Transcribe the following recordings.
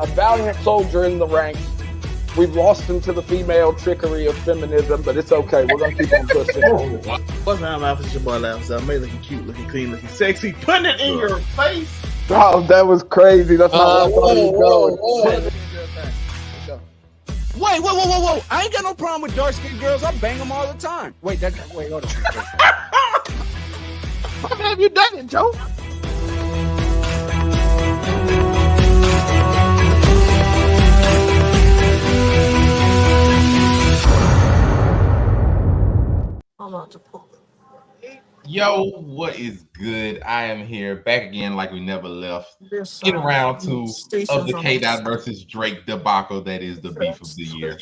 A valiant soldier in the ranks. We've lost him to the female trickery of feminism, but it's okay. We're gonna keep on pushing. What's my mouth is your boy laughs. I made looking cute, looking clean, looking sexy. Putting it in your face. Oh, that was crazy. That's not where I thought he was going. Whoa. I ain't got no problem with dark-skinned girls. I bang them all the time. Wait, hold on. How have you done it, Joe? Yo, what is good? I am here back again like we never left. Getting around to of the K-Dot versus Drake debacle that is the beef of the year.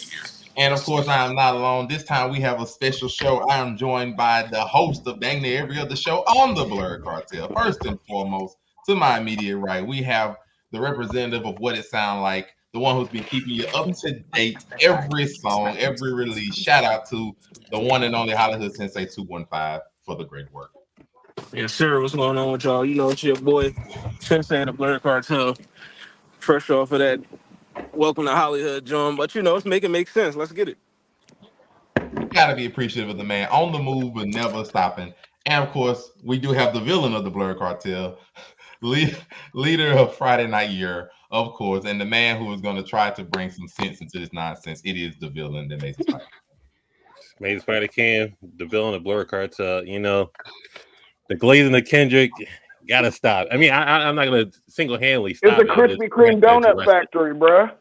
And of course, I am not alone. This time we have a special show. I am joined by the host of dang near every other show on the Blerd Cartel. First and foremost, to my immediate right, we have the representative of what it sounds like, the one who's been keeping you up to date, every song, every release. Shout out to the one and only Hollywood Sensei 215 for the great work. Yes, sir. What's going on with y'all? You know, it's your boy, Sensei the Blerd Cartel. Fresh off of that Welcome to Hollywood, John. But, you know, it's making make sense. Let's get it. You got to be appreciative of the man on the move but never stopping. And, of course, we do have the villain of the Blerd Cartel, leader of Friday Night Year, of course, and the man who is going to try to bring some sense into this nonsense. It is the villain that makes it fight. Made Spider Can, the villain of Blerd Cartel. You know, the glazing of Kendrick gotta stop. I mean, I'm not gonna single-handedly stop. It's a Krispy Kreme donut factory, bruh.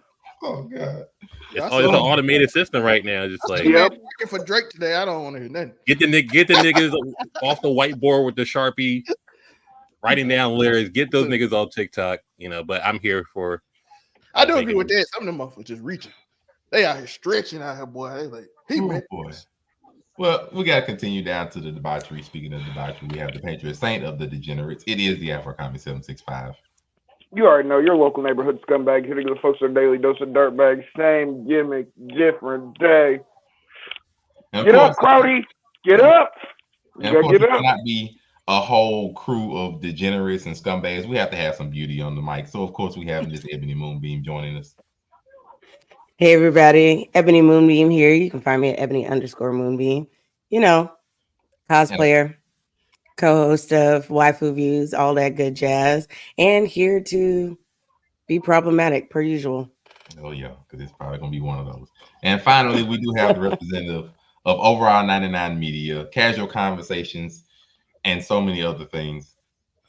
Oh god, it's an automated system right now. Just like working for Drake today. I don't want to hear nothing. Get the niggas off the whiteboard with the Sharpie, writing down lyrics. Get those niggas on TikTok. You know, but I'm here for. I do agree with that. Some of them motherfuckers just reaching. They out here stretching out here, boy. They like boy. Well, we got to continue down to the debauchery. Speaking of debauchery, we have the Patriot Saint of the Degenerates. It is the Afro Comedy 765. You already know your local neighborhood scumbag hitting the folks their daily dose of dirtbags. Same gimmick, different day. Get up, Crowdy. Get up. And of course, it cannot be a whole crew of degenerates and scumbags. We have to have some beauty on the mic. So, of course, we have Miss Ebony Moonbeam joining us. Hey everybody, Ebony Moonbeam here. You can find me at Ebony_Moonbeam. You know, cosplayer, co-host of Waifu Views, all that good jazz, and here to be problematic per usual. Oh yeah, because it's probably gonna be one of those. And finally, we do have the representative of Overall 99 Media, Casual Conversations, and so many other things.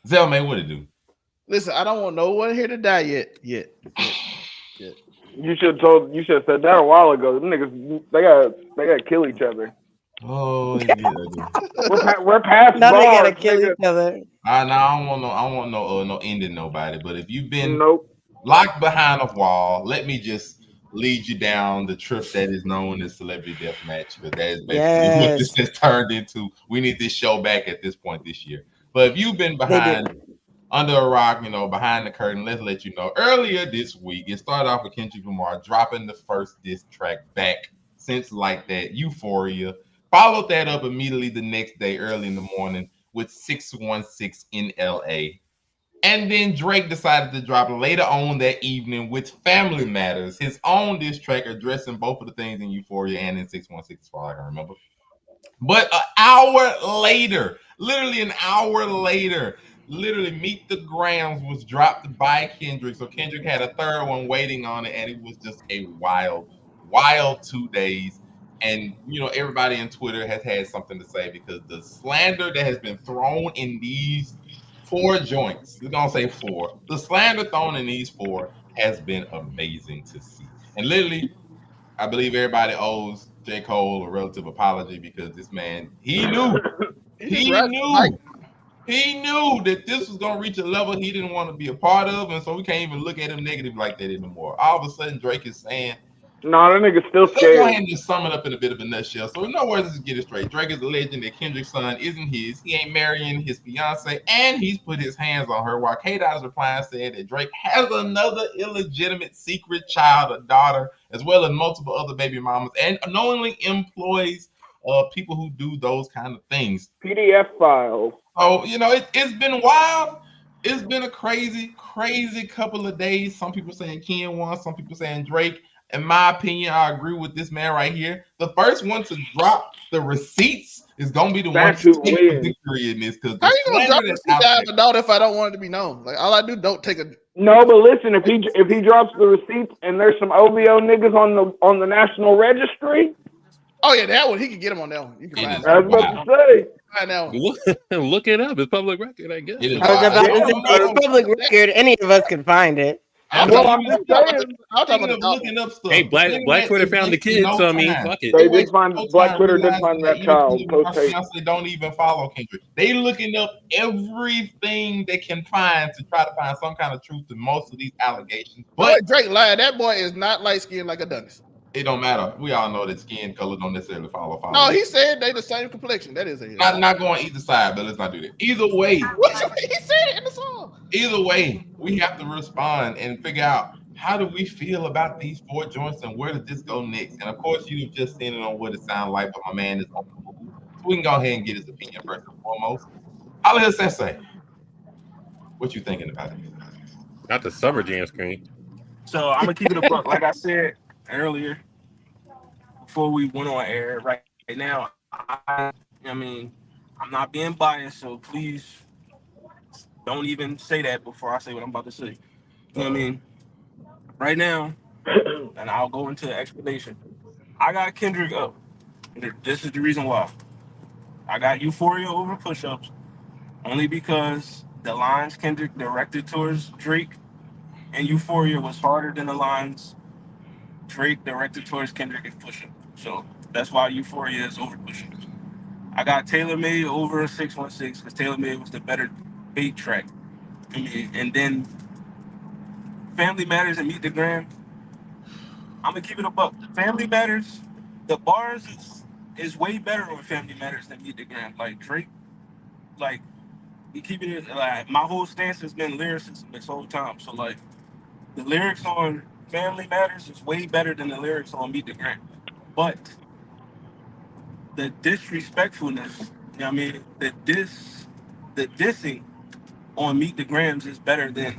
Zell, man, what it do? Listen, I don't want no one here to die yet. You should have said that a while ago. Them niggas, they gotta kill each other. Oh yeah. we're past now bars. They gotta kill each other. I don't want no ending nobody. But if you've been nope. locked behind a wall, let me just lead you down the trip that is known as Celebrity Deathmatch, because that is basically what this has turned into. We need this show back at this point this year. But if you've been behind under a rock, you know, behind the curtain, let's let you know. Earlier this week, it started off with Kendrick Lamar dropping the first diss track back since Like That, Euphoria. Followed that up immediately the next day, early in the morning, with 616 in LA. And then Drake decided to drop later on that evening with Family Matters, his own diss track addressing both of the things in Euphoria and in 616, as far as I can remember. But an hour later, literally an hour later, Meet the Grams was dropped by Kendrick. So Kendrick had a third one waiting on it, and it was just a wild 2 days. And, you know, everybody on Twitter has had something to say, because the slander that has been thrown in these 4 joints, we're going to say 4, the slander thrown in these 4 has been amazing to see. And literally, I believe everybody owes J. Cole a relative apology, because this man, he knew that this was going to reach a level he didn't want to be a part of, and so we can't even look at him negative like that anymore. All of a sudden, Drake is saying Nah, that nigga's still Let's go scared. ahead and just sum it up in a bit of a nutshell. So, in other words, let's get it straight. Drake is a legend that Kendrick's son isn't his. He ain't marrying his fiance, and he's put his hands on her. While K-Dot is replying saying that Drake has another illegitimate secret child, a daughter, as well as multiple other baby mamas, and knowingly employs people who do those kind of things. PDF files. So, it's been wild. It's been a crazy couple of days. Some people saying Ken won, some people saying Drake. In my opinion, I agree with this man right here. The first one to drop the receipts is gonna be the one to take the victory in this. Because how you gonna drop the receipts out of the daughter if I don't want it to be known? Like all I do, don't take a. No, but listen, if he drops the receipts and there's some OVO niggas on the national registry. Oh yeah, that one he can get him on that one. You can find. I was about to say. Find that one. Look it up. It's public record, I guess. I was about to say it's public record. Any of us can find it. I'm just saying. Looking up stuff. Hey, Black Twitter found the kid, so I mean, fuck it. They did find Black Twitter did find that child. They don't even follow Kendrick. They looking up everything they can find to try to find some kind of truth to most of these allegations. But Drake lied. That boy is not light skinned like a Dundas. It don't matter. We all know that skin color don't necessarily follow. No, he said they the same complexion. That is it. Not going either side, but let's not do that. Either way, he said it in the song. Either way, we have to respond and figure out how do we feel about these 4 joints and where does this go next. And of course, you've just seen it on what it sounds like, but my man is on the move. So we can go ahead and get his opinion first and foremost. Hollywood Sensei, what you thinking about it? Not the Summer Jam screen. So I'm gonna keep it a buck. Like I said earlier, before we went on air, right now, I mean, I'm not being biased, so please don't even say that before I say what I'm about to say. You know what I mean? Right now, and I'll go into the explanation. I got Kendrick up. This is the reason why. I got Euphoria over Push-Ups, only because the lines Kendrick directed towards Drake and Euphoria was harder than the lines Drake directed towards Kendrick and Push-Ups. So that's why Euphoria is over Push-Ups. I got Taylor Made over 616 because Taylor Made was the better beat track. I mean, and then Family Matters and Meet the Gram. I'm gonna keep it a buck. Family Matters, the bars is way better on Family Matters than Meet the Gram. Like Drake, like he keeping it. Like my whole stance has been lyricism this whole time. So like the lyrics on Family Matters is way better than the lyrics on Meet the Gram. But the disrespectfulness, you know what I mean, the dissing on Meet the Grams is better than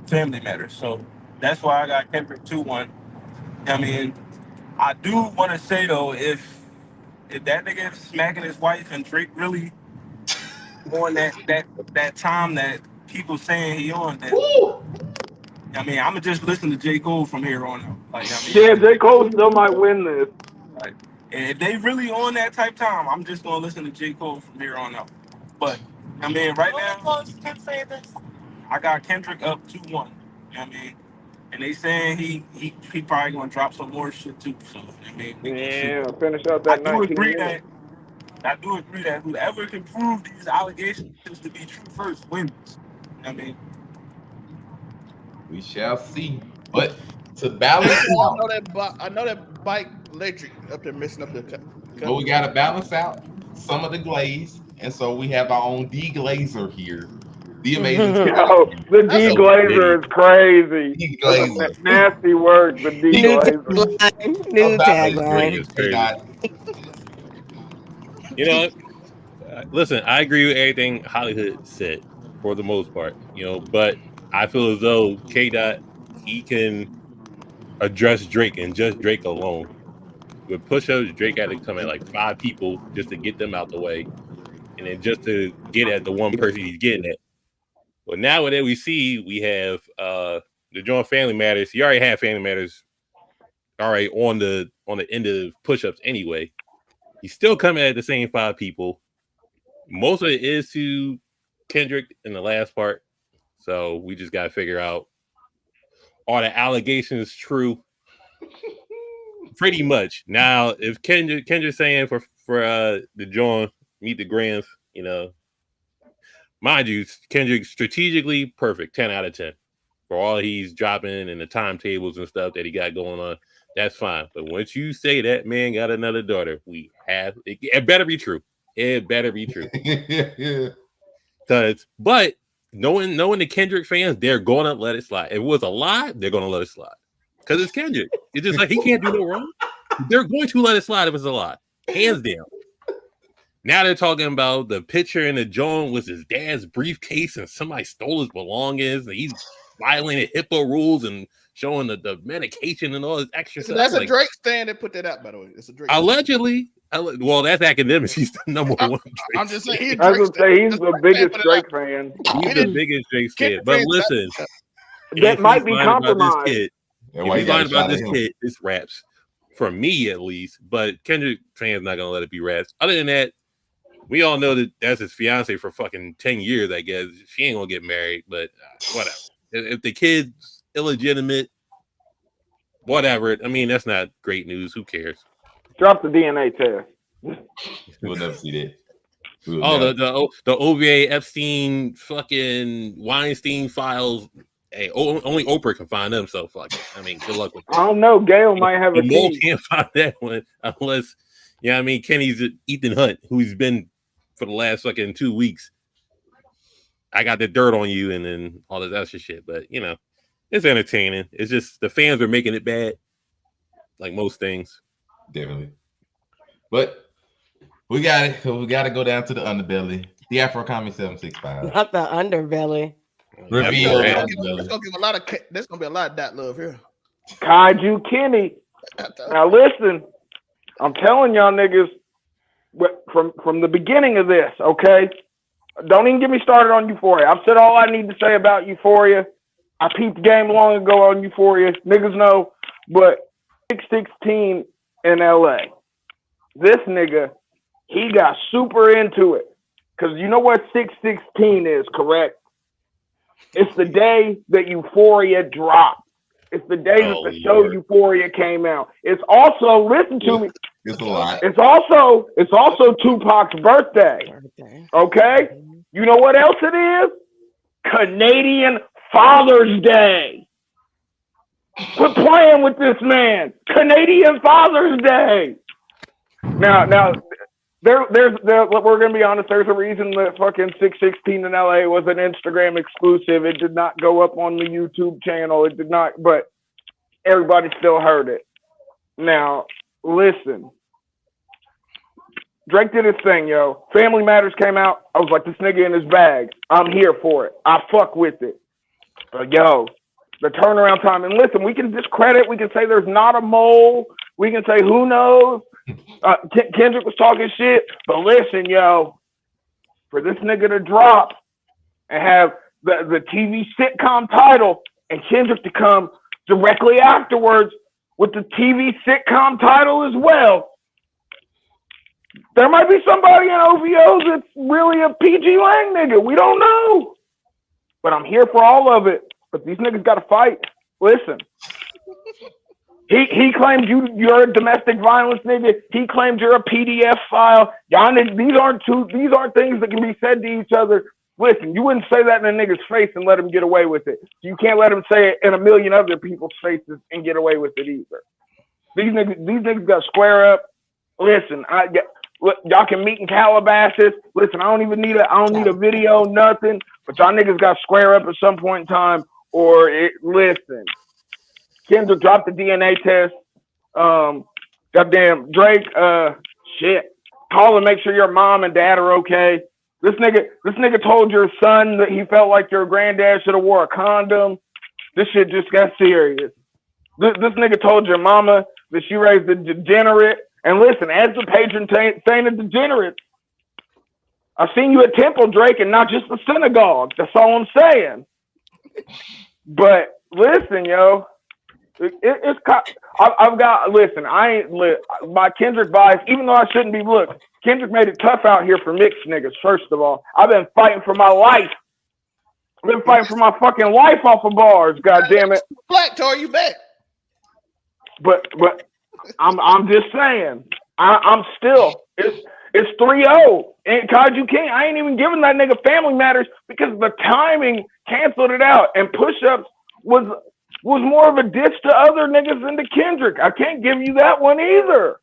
Family Matters. So that's why I got Kendrick 2-1. You know what I mean, I do want to say though, if that nigga is smacking his wife and Drake really on that time that people saying he on, then I mean, I'm gonna just listen to J. Cole from here on out. Like, I mean, yeah, J. Cole still might win this. Like, and if they really on that type time, I'm just gonna listen to J. Cole from here on out. But I mean, right now, I got Kendrick up 2-1. You know what I mean? And they saying he probably gonna drop some more shit too. So I mean, finish out that 19 minutes. I do agree that whoever can prove these allegations to be true first wins. You know what I mean? We shall see. But to balance out, I know that bike electric up there messing up the. But we got to balance out some of the glaze, and so we have our own deglazer here. The amazing. Yo, the deglazer is crazy. Deglazer. Nasty word, the deglazer. New tagline. You know, listen, I agree with everything Hollywood said for the most part, you know, but I feel as though K-Dot, he can address Drake and just Drake alone. With Push-Ups, Drake had to come at like 5 people just to get them out the way, and then just to get at the one person he's getting at. But now that we see, we have the joint Family Matters. He already had Family Matters, all right, on the end of Push-Ups anyway. He's still coming at the same 5 people. Most of it is to Kendrick in the last part. So we just got to figure out, are the allegations true? Pretty much. Now, if Kendrick's saying for the John Meet the Grams, you know, mind you, Kendrick strategically perfect, 10 out of 10. for all he's dropping and the timetables and stuff that he got going on. That's fine. But once you say that man got another daughter, it better be true. It better be true. But knowing the Kendrick fans, they're gonna let it slide. If it was a lie, they're gonna let it slide. Because it's Kendrick. It's just like he can't do no wrong. They're going to let it slide if it's a lie. Hands down. Now they're talking about the picture in the joint was his dad's briefcase and somebody stole his belongings and he's violated HIPAA rules and showing the medication and all this extra stuff. That's a Drake stand that put that out, by the way. It's a Drake allegedly. Well, that's academics. He's the number one Drake. I'm just saying he's the biggest Drake fan. He's the biggest Drake fan. But listen, that might be compromised. If he's lying about this kid, it's raps. For me, at least. But Kendrick fans not gonna let it be raps. Other than that, we all know that that's his fiance for fucking 10 years, I guess. She ain't gonna get married, but whatever. If the kid's illegitimate, whatever. I mean, that's not great news. Who cares? Drop the DNA test. We'll never see that. The OVA Epstein fucking Weinstein files. Hey, only Oprah can find them. So fuck it. I mean, good luck with that. I don't know. Gail might have a Mo can't find that one unless, I mean, Kenny's Ethan Hunt, who's been for the last fucking 2 weeks. I got the dirt on you and then all this extra shit. But, it's entertaining. It's just the fans are making it bad, like most things. Definitely. But we got it. We got to go down to the underbelly. The Afro Comic 765. Not the underbelly. Reveal. There's gonna be a lot of that love here. Kaiju Kenny. Now listen, I'm telling y'all niggas from the beginning of this, okay? Don't even get me started on Euphoria. I've said all I need to say about Euphoria. I peeped the game long ago on Euphoria. Niggas know. But 616 in LA. This nigga, he got super into it. Because you know what 616 is, correct? It's the day that Euphoria dropped. It's the day that the show Euphoria came out. It's also, listen to me. It's a lot. It's also Tupac's birthday. Okay? You know what else it is? Canadian Father's Day. Quit playing with this man. Canadian Father's Day. Now, we're gonna be honest. There's a reason that fucking 616 in LA was an Instagram exclusive. It did not go up on the YouTube channel. It did not, but everybody still heard it. Now, listen. Drake did his thing, yo. Family Matters came out. I was like, this nigga in his bag. I'm here for it. I fuck with it. But yo, the turnaround time. And listen, we can discredit. We can say there's not a mole. We can say who knows. Kendrick was talking shit. But listen, yo, for this nigga to drop and have the TV sitcom title and Kendrick to come directly afterwards with the TV sitcom title as well. There might be somebody in OVO that's really a PG Lang nigga. We don't know. But I'm here for all of it. But these niggas got to fight. Listen. He claimed you're a domestic violence nigga. He claimed you're a PDF file. Y'all, these aren't things that can be said to each other. Listen, you wouldn't say that in a nigga's face and let him get away with it. You can't let him say it in a million other people's faces and get away with it either. These niggas got to square up. Listen, y'all can meet in Calabasas. Listen, I don't need a video, nothing. But y'all niggas got to square up at some point in time. Listen. Kendrick dropped the DNA test. Goddamn Drake. Shit. Call and make sure your mom and dad are okay. This nigga told your son that he felt like your granddad should have wore a condom. This shit just got serious. This nigga told your mama that she raised a degenerate. And listen, as the patron saint of degenerates, I've seen you at Temple, Drake, and not just the synagogue. That's all I'm saying. But listen, yo, my Kendrick bias, even though I shouldn't be. Look, Kendrick made it tough out here for mixed niggas. First of all, I've been fighting for my life. I've been fighting for my fucking life off of bars. God damn it. Black tore you back. But I'm just saying. I'm still. It's 3-0. And Kaiju King, I ain't even giving that nigga Family Matters because the timing canceled it out. And push-ups was more of a diss to other niggas than to Kendrick. I can't give you that one either.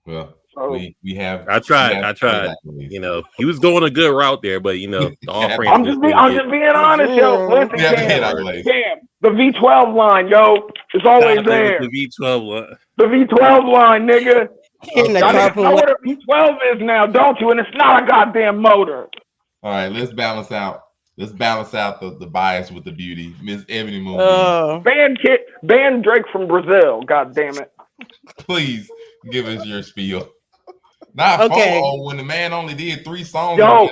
Well, So, we have. I tried. You know, he was going a good route there, but you know, the off-ramp. I'm just being honest, yo. Listen, Cam, the V12 line, yo, it's always there. The V12 line. The V12 line, nigga. In the Y'all know what a V12 is now, don't you? And it's not a goddamn motor. All right, let's balance out the bias with the beauty. Miss Ebony Moon. Ban Drake from Brazil, god damn it. Please give us your spiel. Not okay. When the man only did 3 songs. No.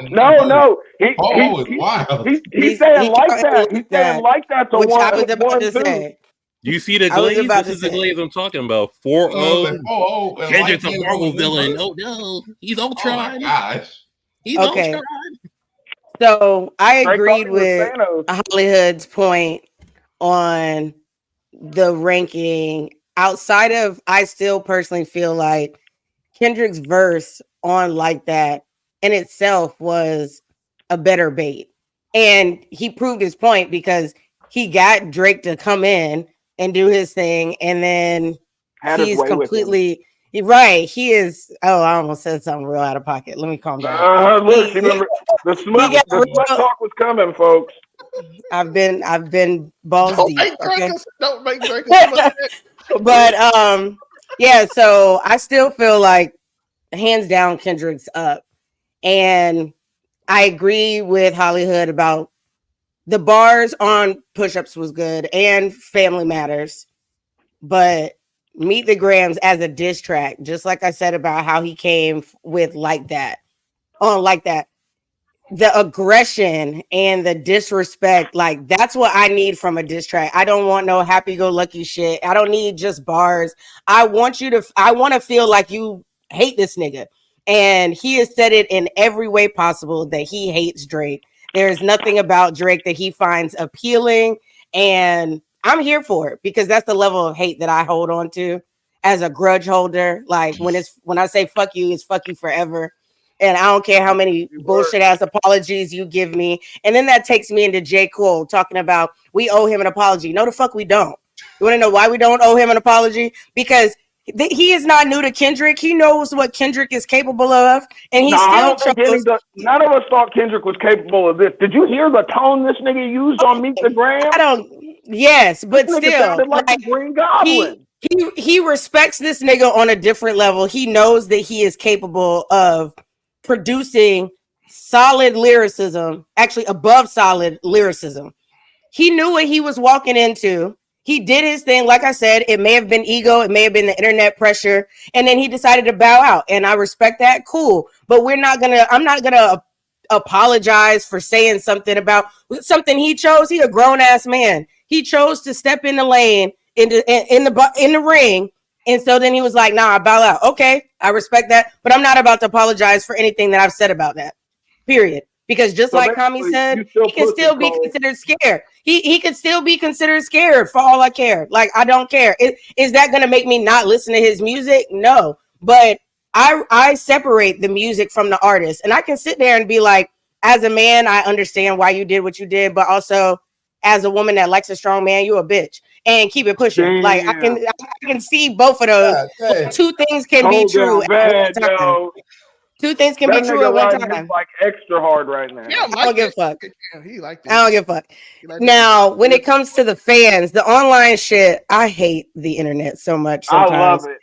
He's wild. He's saying like that. He's saying like that to which one. I was about to say. You see the glaze? This is the glaze I'm talking about. 4-0. Kendrick's a Marvel villain. Oh no, he's Ultron. Oh my gosh. He's Ultron. So I agreed with Hollywood's point on the ranking. Outside of, I still personally feel like Kendrick's verse on Like That in itself was a better bait. And he proved his point because he got Drake to come in and do his thing. And then he's completely right. He is. Oh, I almost said something real out of pocket. Let me calm down. Look, remember the smut talk was coming, folks. I've been balls deep. Don't make Drake. But yeah, so I still feel like hands down Kendrick's up. And I agree with Hollywood about the bars on Push-Ups was good and Family Matters. But Meet the Grams as a diss track, just like I said about how he came with Like That. On Like That. The aggression and the disrespect, like that's what I need from a diss track. I don't want no happy-go-lucky shit. I don't need just bars. I want to feel like you hate this nigga. And he has said it in every way possible that he hates Drake. There's nothing about Drake that he finds appealing. And I'm here for it because that's the level of hate that I hold on to as a grudge holder. Like when I say fuck you, it's fuck you forever. And I don't care how many bullshit ass apologies you give me. And then that takes me into J. Cole talking about we owe him an apology. No, the fuck we don't. You want to know why we don't owe him an apology? Because he is not new to Kendrick. He knows what Kendrick is capable of. And he none of us thought Kendrick was capable of this. Did you hear the tone this nigga used on Meet the Gram? Yes, but still. Like a Green Goblin. He respects this nigga on a different level. He knows that he is capable of producing solid lyricism, actually above solid lyricism. He knew what he was walking into. He did his thing. Like I said, it may have been ego. It may have been the internet pressure. And then he decided to bow out. And I respect that. Cool. But I'm not going to apologize for saying something about something he chose. He a grown ass man. He chose to step in the lane in the ring. And so then he was like, nah, I bow out. Okay, I respect that. But I'm not about to apologize for anything that I've said about that. Period. Because just like Kami said, he can still be considered scared. He could still be considered scared for all I care. Like, I don't care. Is that going to make me not listen to his music? No. But I separate the music from the artist. And I can sit there and be like, as a man, I understand why you did what you did. But also, as a woman that likes a strong man, you a bitch. And keep it pushing. Damn. Like, I can see both of those. Two things can be true at one time. Two things can be true at one time. Like extra hard right now. Yeah, I don't give a fuck. I don't give a fuck. Now, when it comes to the fans, the online shit, I hate the internet so much sometimes. I love it.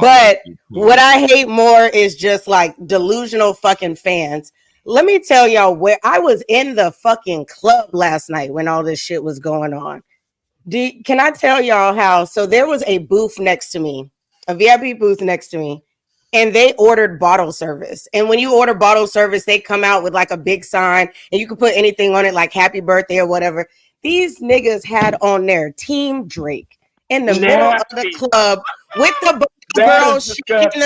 But what I hate more is just like delusional fucking fans. Let me tell y'all where I was in the fucking club last night when all this shit was going on. Can I tell y'all how? So there was a booth next to me, a VIP booth next to me, and they ordered bottle service. And when you order bottle service, they come out with like a big sign and you can put anything on it like happy birthday or whatever. These niggas had on their Team Drake in the middle of the club with the girls shaking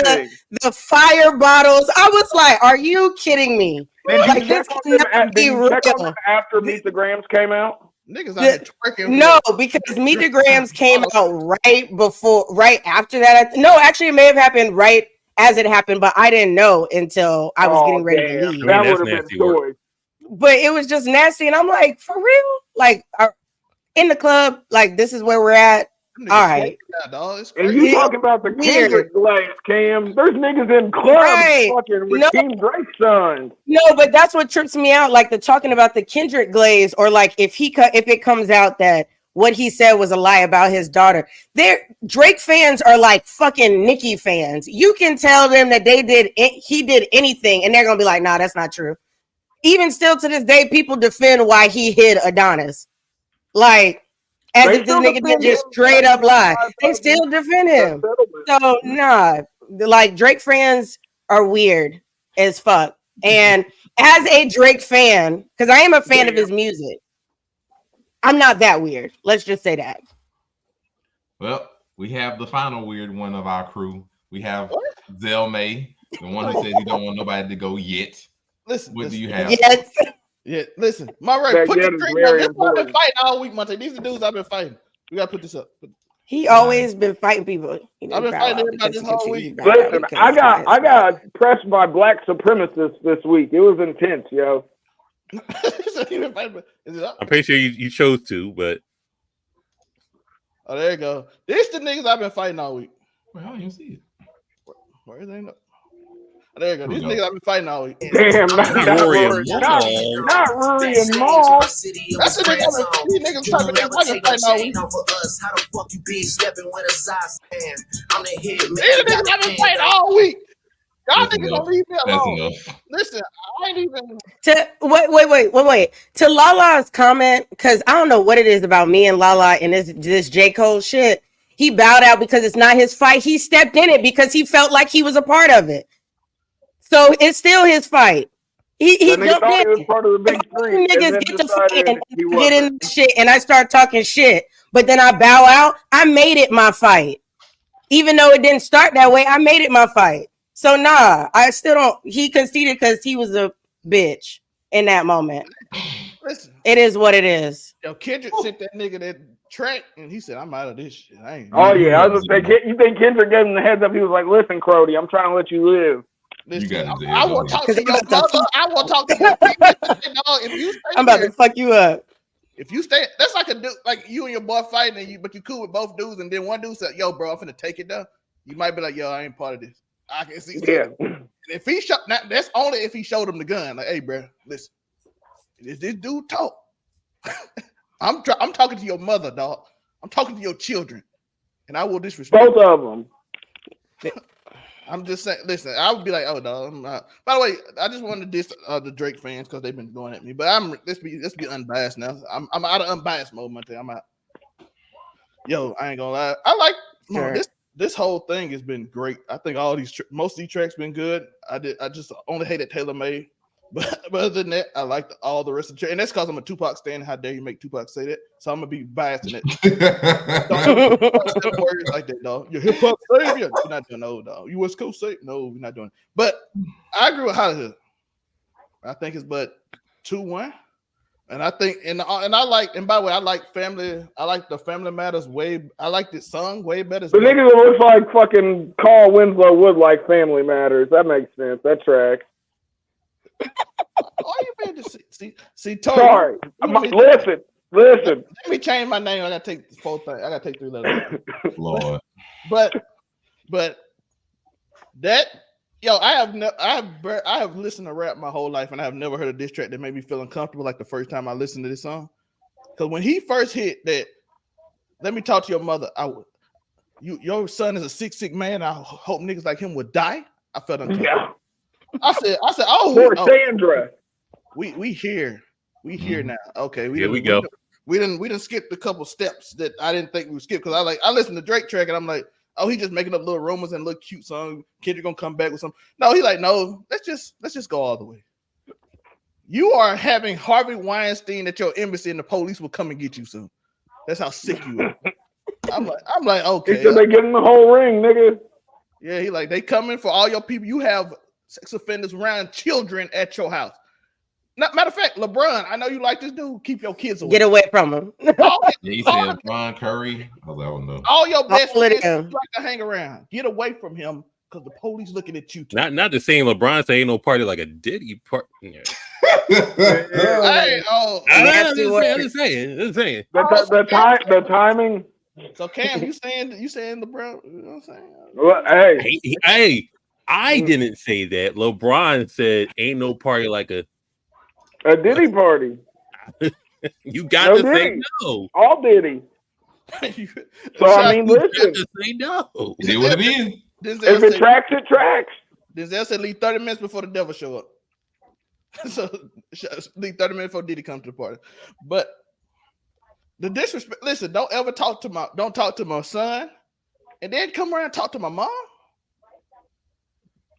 the fire bottles. I was like, are you kidding me? Like, this cannot be real. After Meet the Grams came out? Niggas out here twerking. No, because Meet the Grams came out right after that. No, actually, it may have happened right as it happened, but I didn't know until I was getting ready to leave. That would have been joy. But it was just nasty, and I'm like, for real? Like, in the club, like this is where we're at. All right. And you talking about the Kendrick glaze, Cam? There's niggas in clubs fucking with King Drake's son. No, but that's what trips me out. Like the talking about the Kendrick glaze, or like if it comes out that what he said was a lie about his daughter. Drake fans are like fucking Nicki fans. You can tell them that he did anything, and they're gonna be like, nah, that's not true. Even still to this day, people defend why he hid Adonis. Like, as if this nigga did just straight up lie. They still defend him. So, nah. Like, Drake fans are weird as fuck. And as a Drake fan, because I am a fan of his music, I'm not that weird. Let's just say that. Well, we have the final weird one of our crew. We have Zell May, the one who says he don't want nobody to go yet. Listen, what do you have? Yes. Yeah, listen, my right. Put the drink up. This is what I've been fighting all week, Monte. These are the dudes I've been fighting. We gotta put this up. He always been fighting people. I've been fighting everybody this whole week. Listen, I got pressed by black supremacists this week. It was intense, yo. I'm pretty sure you chose to, but there you go. This the niggas I've been fighting all week. Well, how you see it? Where is it? There you go. These niggas I've been fighting all week. Damn, not Rory and Maul. That's the nigga. These niggas type of niggas I've been fighting all week. These niggas I've been fighting all week. Y'all niggas don't leave me alone. Listen, I ain't even. Wait. To Lala's comment, because I don't know what it is about me and Lala and this J. Cole shit. He bowed out because it's not his fight. He stepped in it because he felt like he was a part of it. So it's still his fight. He jumped in. He was part of the big three. Niggas get to fighting, get in shit, and I start talking shit. But then I bow out. I made it my fight. Even though it didn't start that way, I made it my fight. So nah, I still don't. He conceded because he was a bitch in that moment. Listen, it is what it is. Yo, Kendrick sent that nigga that track, and he said, "I'm out of this shit." I ain't. Oh yeah, I was gonna say, you think Kendrick gave him the heads up? He was like, "Listen, Crody, I'm trying to let you live." Listen, I want to talk to your mother. I want to talk to your people. If you stay I'm about to fuck you up. If you stay, that's like a dude, like you and your boy fighting, but you cool with both dudes, and then one dude said, "Yo, bro, I'm finna take it down." You might be like, "Yo, I ain't part of this." I can see. Yeah. If he shot, that's only if he showed him the gun. Like, hey, bro, listen, if this dude talk, I'm talking to your mother, dog. I'm talking to your children, and I will disrespect both of them. I'm just saying. Listen, I would be like, "Oh, dog." By the way, I just wanted to diss the Drake fans because they've been going at me. But let's be unbiased now. I'm out of unbiased mode, Monte. I'm out. Yo, I ain't gonna lie. I like this whole thing has been great. I think all these most of these tracks been good. I just only hated Taylor Made, but other than that, I liked all the rest of the track. And that's because I'm a Tupac stan. How dare you make Tupac say that? So I'm gonna be biased in it. Don't words like that, dog. You're hip hop savior. You're not doing no, dog. You West Coast savior. No, we're not doing it. But I agree with Hollywood. I think it's but 2-1. And I think, and I like, and by the way, I like Family. I like the Family Matters way. I like this song way better. The nigga that looks like fucking Carl Winslow would like Family Matters. That makes sense. That track. All you been to see. Tony, sorry. Listen. Let me change my name. I gotta take the full thing. I gotta take 3 letters. Lord. But that. Yo, I have listened to rap my whole life, and I have never heard a diss track that made me feel uncomfortable like the first time I listened to this song. Because when he first hit that, let me talk to your mother. Your son is a sick man. I hope niggas like him would die. I felt uncomfortable. Yeah. I said, poor Sandra. We here now. Okay, here we go. We didn't skip a couple steps that I didn't think we would skip because I listened to Drake track and I'm like, oh, he just making up little rumors and little cute song. Kendrick gonna come back with something. No, he like, no, let's just go all the way. You are having Harvey Weinstein at your embassy and the police will come and get you soon. That's how sick you are. I'm like, okay. He said they give him the whole ring, nigga. Yeah, he like, they coming for all your people. You have sex offenders around children at your house. Matter of fact, LeBron, I know you like this dude. Keep your kids away. Get away from him. He said Ron Curry. I was like, oh no. All your best friends you like to hang around. Get away from him because the police looking at you. Too. Not the same. LeBron say ain't no party like a Diddy party. Yeah. Hey, I'm just saying. The timing. So Cam, you saying LeBron? You know what I'm saying? Well, hey, I didn't say that. LeBron said ain't no party like a Diddy party. You got to Diddy. say no. All Diddy. So I mean, listen. You got to say no. It would have been. If it tracks, it tracks. Denzel said leave 30 minutes before the devil show up. So leave 30 minutes before Diddy comes to the party. But the disrespect. Listen, don't ever talk to my son, and then come around and talk to my mom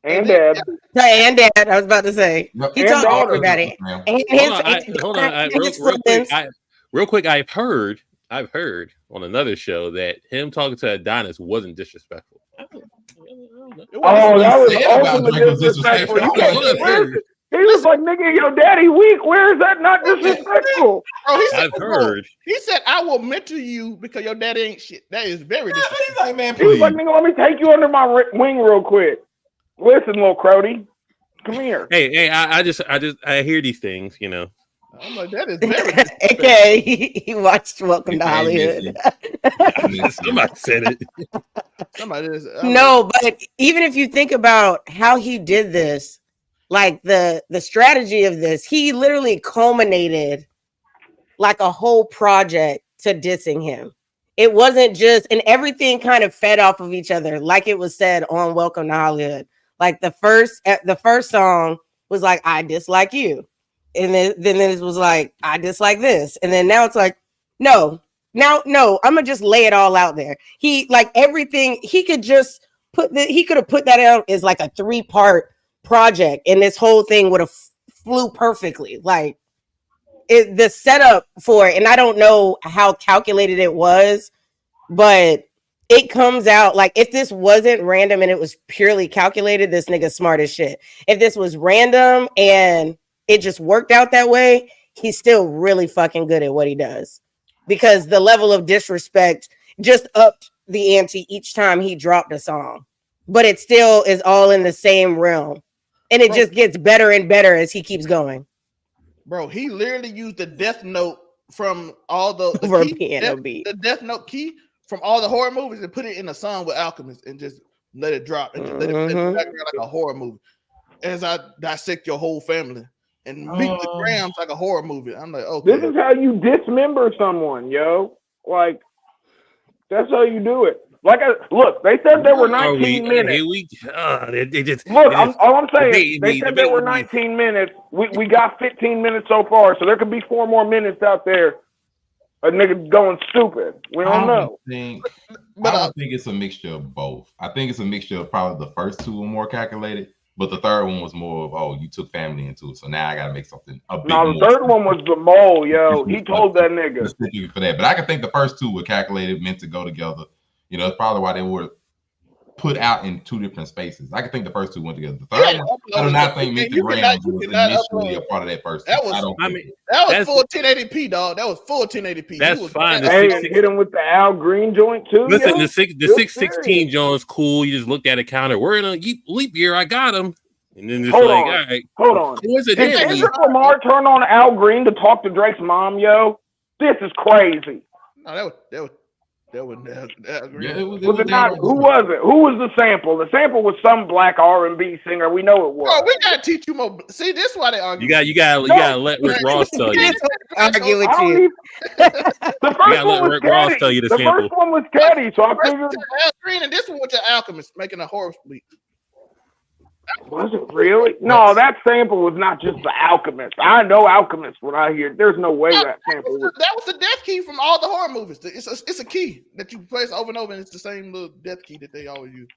and dad. And dad. I was about to say he talked to everybody. Hold on. Real quick. I've heard on another show that him talking to Adonis wasn't disrespectful. Oh, that was ultimate disrespectful. He was like, "Nigga, your daddy weak. Where is that not disrespectful?" Bro, I've heard. He said, "I will mentor you because your daddy ain't shit." That is very disrespectful. He's like, man, please. He was like, "Nigga, let me take you under my wing real quick. Listen, little Crody, come here." Hey, I hear these things, you know. I'm like, that is very okay. He watched Welcome to Hollywood. Somebody said it. No, but even if you think about how he did this, like the strategy of this, he literally culminated like a whole project to dissing him. It wasn't just, and everything kind of fed off of each other, like it was said on Welcome to Hollywood. Like the first song was like, I dislike you. And then it was like, I dislike this. And then now it's like, no, I'm gonna just lay it all out there. He like everything, he could just he could have put that out as like a 3-part project, and this whole thing would have flew perfectly. Like the setup for it, and I don't know how calculated it was, but it comes out like if this wasn't random and it was purely calculated, this nigga's smart as shit. If this was random and it just worked out that way, he's still really fucking good at what he does, because the level of disrespect just upped the ante each time he dropped a song, but it still is all in the same realm, and it just gets better and better as he keeps going. Bro, he literally used the Death Note from all the Death Note key from all the horror movies and put it in a song with Alchemist and just let it drop and just let it back like a horror movie. As I dissect your whole family. And meet the Grams like a horror movie. I'm like, okay. This is how you dismember someone, yo. Like, that's how you do it. Like, look, they said there were 19 minutes. All I'm saying, they said there were 19 minutes. We got 15 minutes so far, so there could be 4 more minutes out there. A nigga going stupid. We don't know. I don't think it's a mixture of both. I think it's a mixture of probably the first 2 were more calculated. But the third one was more of, you took family into it, so now I gotta make something a bit more. The third one was the mole, yo. He told that nigga. Specifically for that. But I can think the first 2 were calculated, meant to go together. You know, it's probably why they were put out in 2 different spaces. I can think the first 2 went together. The third one, I do not think Mr. Graham was initially a part of that first. That was full 1080p, dog. That was full 1080p. That's fine. Hey, hit him with the Al Green joint too. Listen, the 616 joint is cool. You just looked at a counter. We're in a leap year. I got him. And then it's hold like, on. all right. Hold on. Did Kendrick Lamar turn on Al Green to talk to Drake's mom, yo? This is crazy. No, that was Al Green. Yeah, was it not? Who was it? Who was the sample? The sample was some black R&B singer. We know it was. Oh, we gotta teach you more. See, this is why they argue. You gotta let Rick Ross tell you. Argue with you. The first one was Ross tell you the sample. First one was Caddy, so I figured Al Green, and this one was your Alchemist making a horror movie. Was it really? No, that sample was not just the Alchemist. I know Alchemist when I hear it. There's no way that sample was. That was the death key from all the horror movies. It's a key that you place over and over, and it's the same little death key that they always use.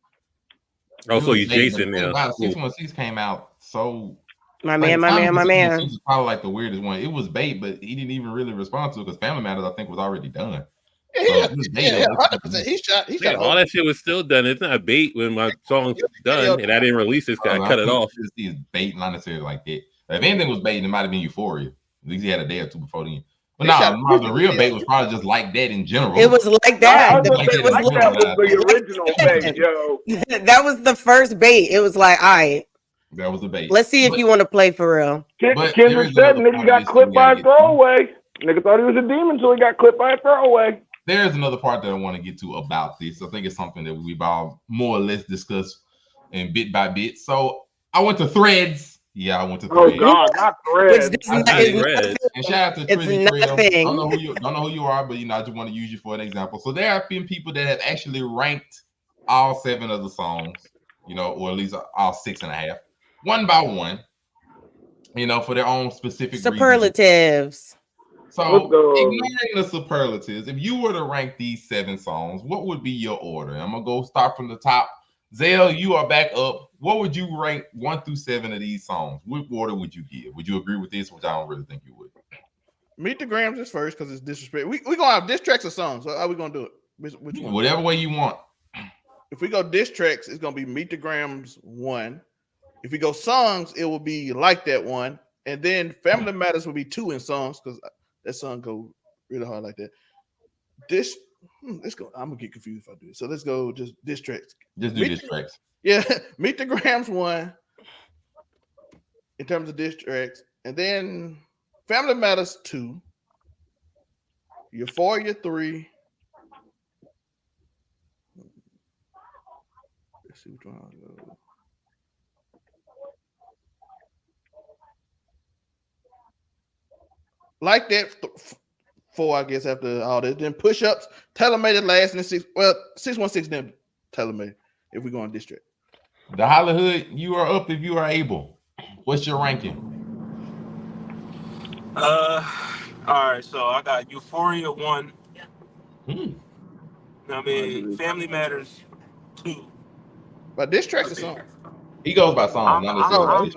Oh, so you Jason now. 616 came out so. My man. It was probably like the weirdest one. It was bait, but he didn't even really respond to it because Family Matters, I think, was already done. Yeah, 100%. He shot. All that shit was still done. It's not bait when my song's done and I didn't release this guy. I cut it off. It's bait, not necessarily like that. If anything was bait, it might have been Euphoria. At least he had a day or 2 before then. Well, the real bait was probably just like that in general. It was like I that. was like that was the original bait, yo. That was the first bait. It was like, all right, that was the bait. Let's see if you want to play for real. Kendrick said nigga got clipped by a throwaway. Nigga thought he was a demon until he got clipped by a throwaway. There's another part that I want to get to about this. I think it's something that we've all more or less discussed in bit by bit. So I went to Threads. Yeah, I went to Threads. Oh God, not Threads. And shout out to Trizzy Threads. Don't know who you are, but I just want to use you for an example. So there have been people that have actually ranked all 7 of the songs, or at least all 6.5, one by one, for their own specific superlatives. Reasons. So ignoring the superlatives, if you were to rank these 7 songs, what would be your order? I'm gonna go start from the top. Zell, you are back up. What would you rank 1 through 7 of these songs? What order would you give? Would you agree with this? Which I don't really think you would. Meet the Grams is first because it's disrespect. We gonna have diss tracks or songs. So how are we gonna do it? Which one? Whatever way you want. If we go diss tracks, it's gonna be Meet the Grams 1. If we go songs, it will be Like That 1, and then Family Matters will be 2 in songs because that song go really hard like that. Let's go. I'm gonna get confused if I do it. So let's go just diss tracks. Just do diss tracks. Yeah, Meet the Grams 1 in terms of diss tracks, and then Family Matters 2, Euphoria 3. Let's see which one I'll go. Like That 4, I guess, after all this. Then Push-Ups, Tailor-Made last, and 616 then Tailor-Made if we go on district. The Hollywood, you are up if you are able. What's your ranking? All right, so I got Euphoria 1. I mean, Family Matters 2. But this track's a song. He goes by song, not necessarily.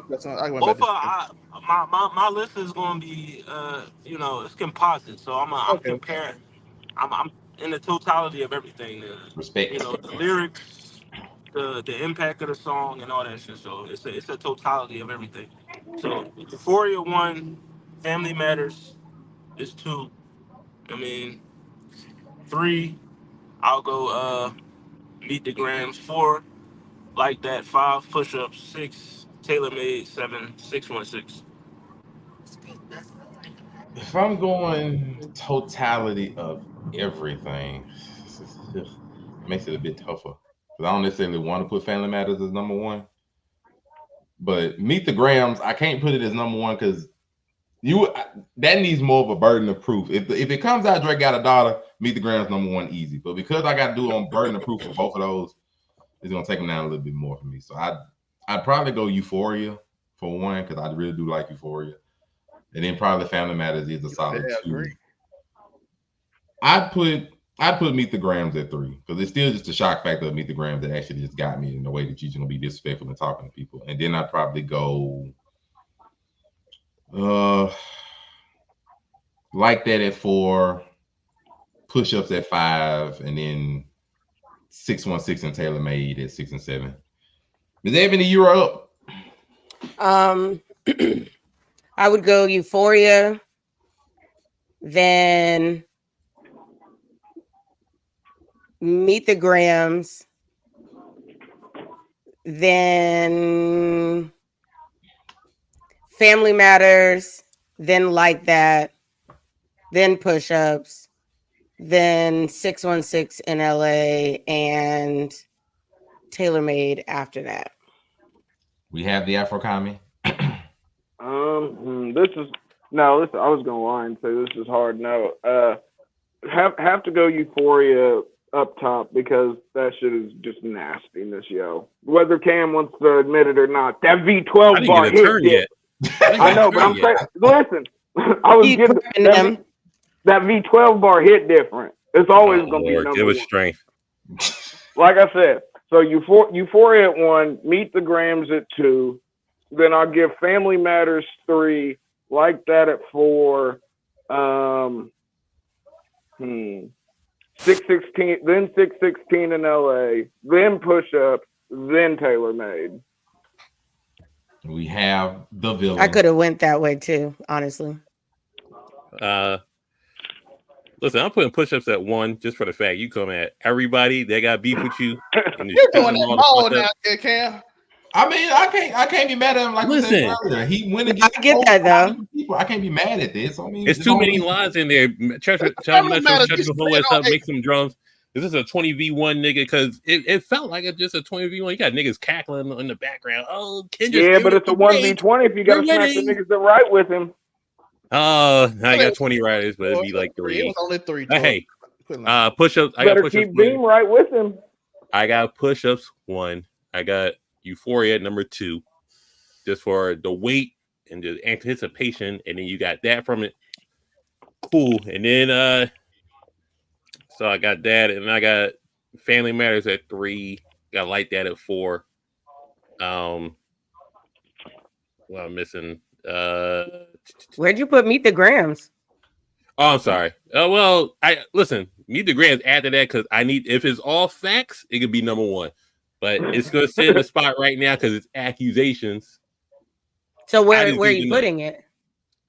My list is going to be, it's composite. So I'm comparing. I'm in the totality of everything. Respect. The lyrics, the impact of the song, and all that shit. So it's a totality of everything. So Euphoria 1, Family Matters is 2. I mean, 3, I'll go Meet the Grams. 4, Like That. 5, Push-Ups. 6, Tailor-Made. 7, 616. If I'm going totality of everything, it makes it a bit tougher. Because I don't necessarily want to put Family Matters as number 1. But Meet the Grams, I can't put it as number 1 because that needs more of a burden of proof. If it comes out Drake got a daughter, Meet the Grams number 1 easy. But because I got to do it on burden of proof for both of those, it's gonna take them down a little bit more for me. So I'd probably go Euphoria for 1 because I really do like Euphoria, and then probably Family Matters is a solid 2. I'd put Meet the Grams at 3 because it's still just a shock factor of Meet the Grams that actually just got me in the way that you're gonna be disrespectful and talking to people. And then I'd probably go Like That at 4, Push-Ups at 5, and then 616 and Tailor-Made at 6 and 7. Ms. Ebony, you are up. I would go Euphoria, then Meet the Grams, then Family Matters, then Like That, then Push-Ups, then 616 in LA, and Tailor-Made after that. We have the Afro Commie. I was gonna lie and say this is hard. No, have to go Euphoria up top because that shit is just nastiness, yo. Whether Cam wants to admit it or not, that V12 bar hit yet. I know, but I'm saying, listen, I was getting that V12 bar hit different. It's always gonna be number 1. Give us strength. Like I said, so Euphoria at 1, Meet the Grams at 2, then I'll give Family Matters 3, Like That at 4, 616, then 616 in LA, then Push-Up, then Tailor-Made. We have the villain. I could have went that way too, honestly. Listen, I'm putting push-ups at 1 just for the fact you come at everybody that got beef with you. And You're shooting doing them all that the ball fuck now, up. Cam. I mean, I can't be mad at him like we said Listen. earlier. He went I against get that though. people. I can't be mad at this. I mean, It's too many lines in there. Church matters. the whole ass up, make some drums. Is this a 20v1 nigga? Because it felt like it's just a 20v1. You got niggas cackling in the background. Oh, Kendrick. Yeah, but it's a 1v20 if you got to smack the niggas that right with him. Oh, I got 20 riders, but it'd be like 3. It was only 3. Hey, push-ups. I got Better push-ups. keep Beam right with him. I got push-ups 1. I got Euphoria number 2, just for the weight and the anticipation, and then you got that from it. Cool, and then so I got that, and I got Family Matters at 3. Got Like That at 4. Well, I'm missing. Where'd you put Meet the Grams? Oh, I'm sorry. Well, listen. Meet the Grams after that because I need. If it's all facts, it could be number 1, but it's gonna sit in the spot right now because it's accusations. So where are you putting it?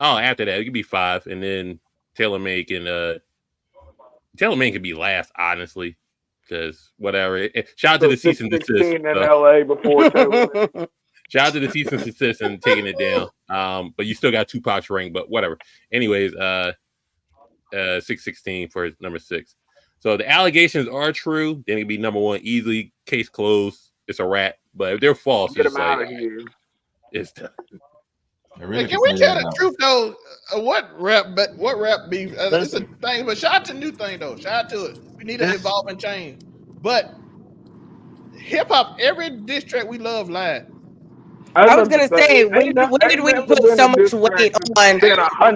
Oh, after that, it could be 5, and then Taylor May can could be last, honestly, because whatever. Shout out to the cease and desist in LA before Taylor. Shout out to the cease and desist and taking it down. But you still got Tupac's ring, but whatever. Anyways, 616 for number 6. So the allegations are true, then it'd be number 1 easily. Case closed. It's a wrap. But if they're false, Get it's him like out of here. it's done. Really can we tell the truth though? What rap beef? It's a thing, but shout out to New Thing though. Shout out to it. We need to evolve and change. But hip hop, every diss track we love live. I was gonna say, when did we put so much weight on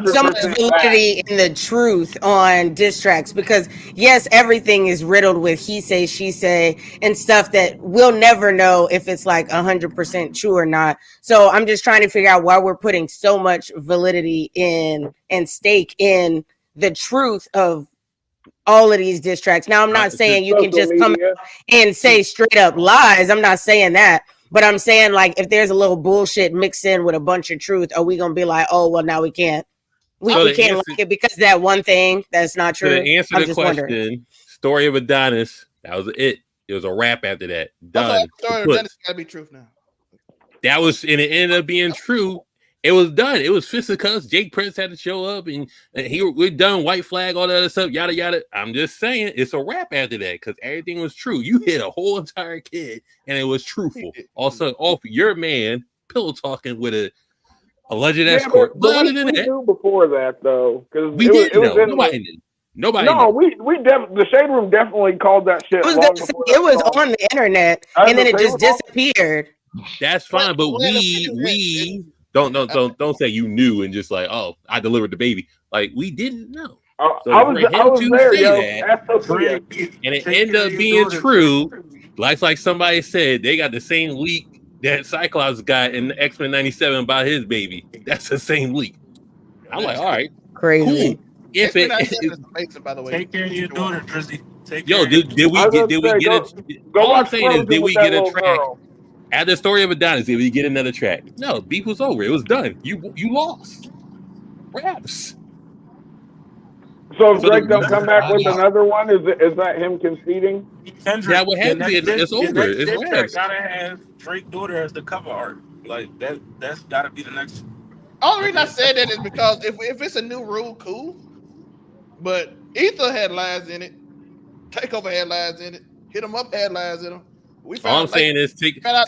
so much validity in the truth on diss tracks? Because yes, everything is riddled with he say, she say, and stuff that we'll never know if it's like 100% true or not. So I'm just trying to figure out why we're putting so much validity in and stake in the truth of all of these diss tracks. Now, I'm not saying you can just come and say straight up lies. I'm not saying that. But I'm saying, like, if there's a little bullshit mixed in with a bunch of truth, are we gonna be like, oh, well, now we can't, we can't like it because that one thing that's not true? To answer the question, Story of Adonis, that was it. It was a wrap after that. Done. Story of Adonis gotta be truth now. That was, and it ended up being true. It was done. It was fisticuffs. Jake Prince had to show up, and we're done. White flag, all that other stuff, yada yada. I'm just saying, it's a wrap after that because everything was true. You hit a whole entire kid, and it was truthful. Also, off your man pillow talking with a alleged escort. But we knew before that though, because we didn't know. Nobody knew. Nobody. No, we the Shade Room definitely called that shit. It was on the internet, and then it just disappeared. That's fine, but we. Don't say you knew and just like, oh, I delivered the baby. Like, we didn't know. So I was there, yo. And it ended up being true. Like somebody said, they got the same leak that Cyclops got in X-Men 97 about his baby. That's the same leak. I'm like, all right, crazy. Cool. If it is amazing, by the way. Take care of your daughter, Drizzy. Did we get it? All I'm saying is, did we get a track? At the Story of Adonis, did we get another track? No, beef was over. It was done. You lost. Raps. So if Drake don't come back with another one, is that him conceding? Kendrick, that would have to be. It's over. It's raps. Gotta have Drake's daughter as the cover art. Like that's gotta be the next. Only reason I said that is because if it's a new rule, cool. But Ether had lies in it. Takeover had lies in it. Hit 'em up had lies in them. All I'm saying is take over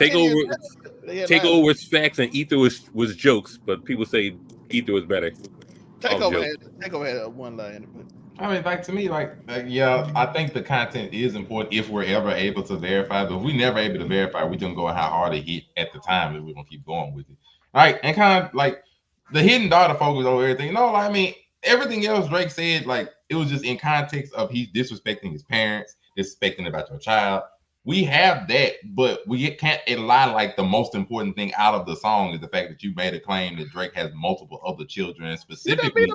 was facts and Ether was jokes, but people say Ether was better. Takeover had one lie in it. I mean, like to me, yeah, I think the content is important if we're ever able to verify. But if we never able to verify, we don't go how hard it hit at the time, and we're gonna keep going with it. All right, and kind of like the hidden daughter focus over everything. No, I mean everything else Drake said, like it was just in context of he's disrespecting his parents, disrespecting about your child. We have that, but we can't lie like the most important thing out of the song is the fact that you made a claim that Drake has multiple other children, specifically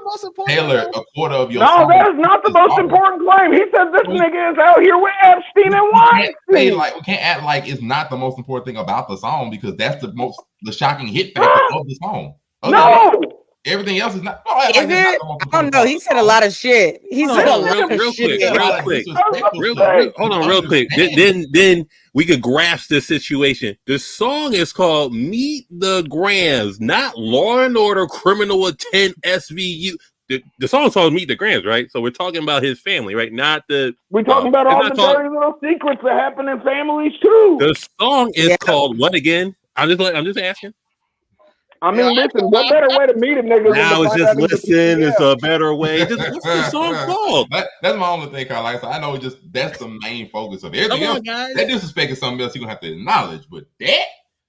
Taylor, a quarter of your song. No, that is not the most important claim. He said this nigga is out here with Epstein and Weinstein. We can't act like it's not the most important thing about the song because that's the shocking hit factor of the song. No, Everything else is not. Is it? I don't know. He said a lot of shit. He said a lot of shit. Hold on, real quick. Then we could grasp this situation. The song is called "Meet the Grams," not "Law and Order Criminal Intent SVU." The song's called "Meet the Grams," right? So we're talking about his family, right? Not the. We're talking about all the dirty little secrets that happen in families too. The song is called what again? I'm just asking. I mean, listen, what better way to meet a nigga? Now it's just listen. It's a better way. Just what's the song called? That's my only thing, Kyle. Like, so I know that's the main focus of it. Everything else, that disrespect is something else you're gonna have to acknowledge. But that,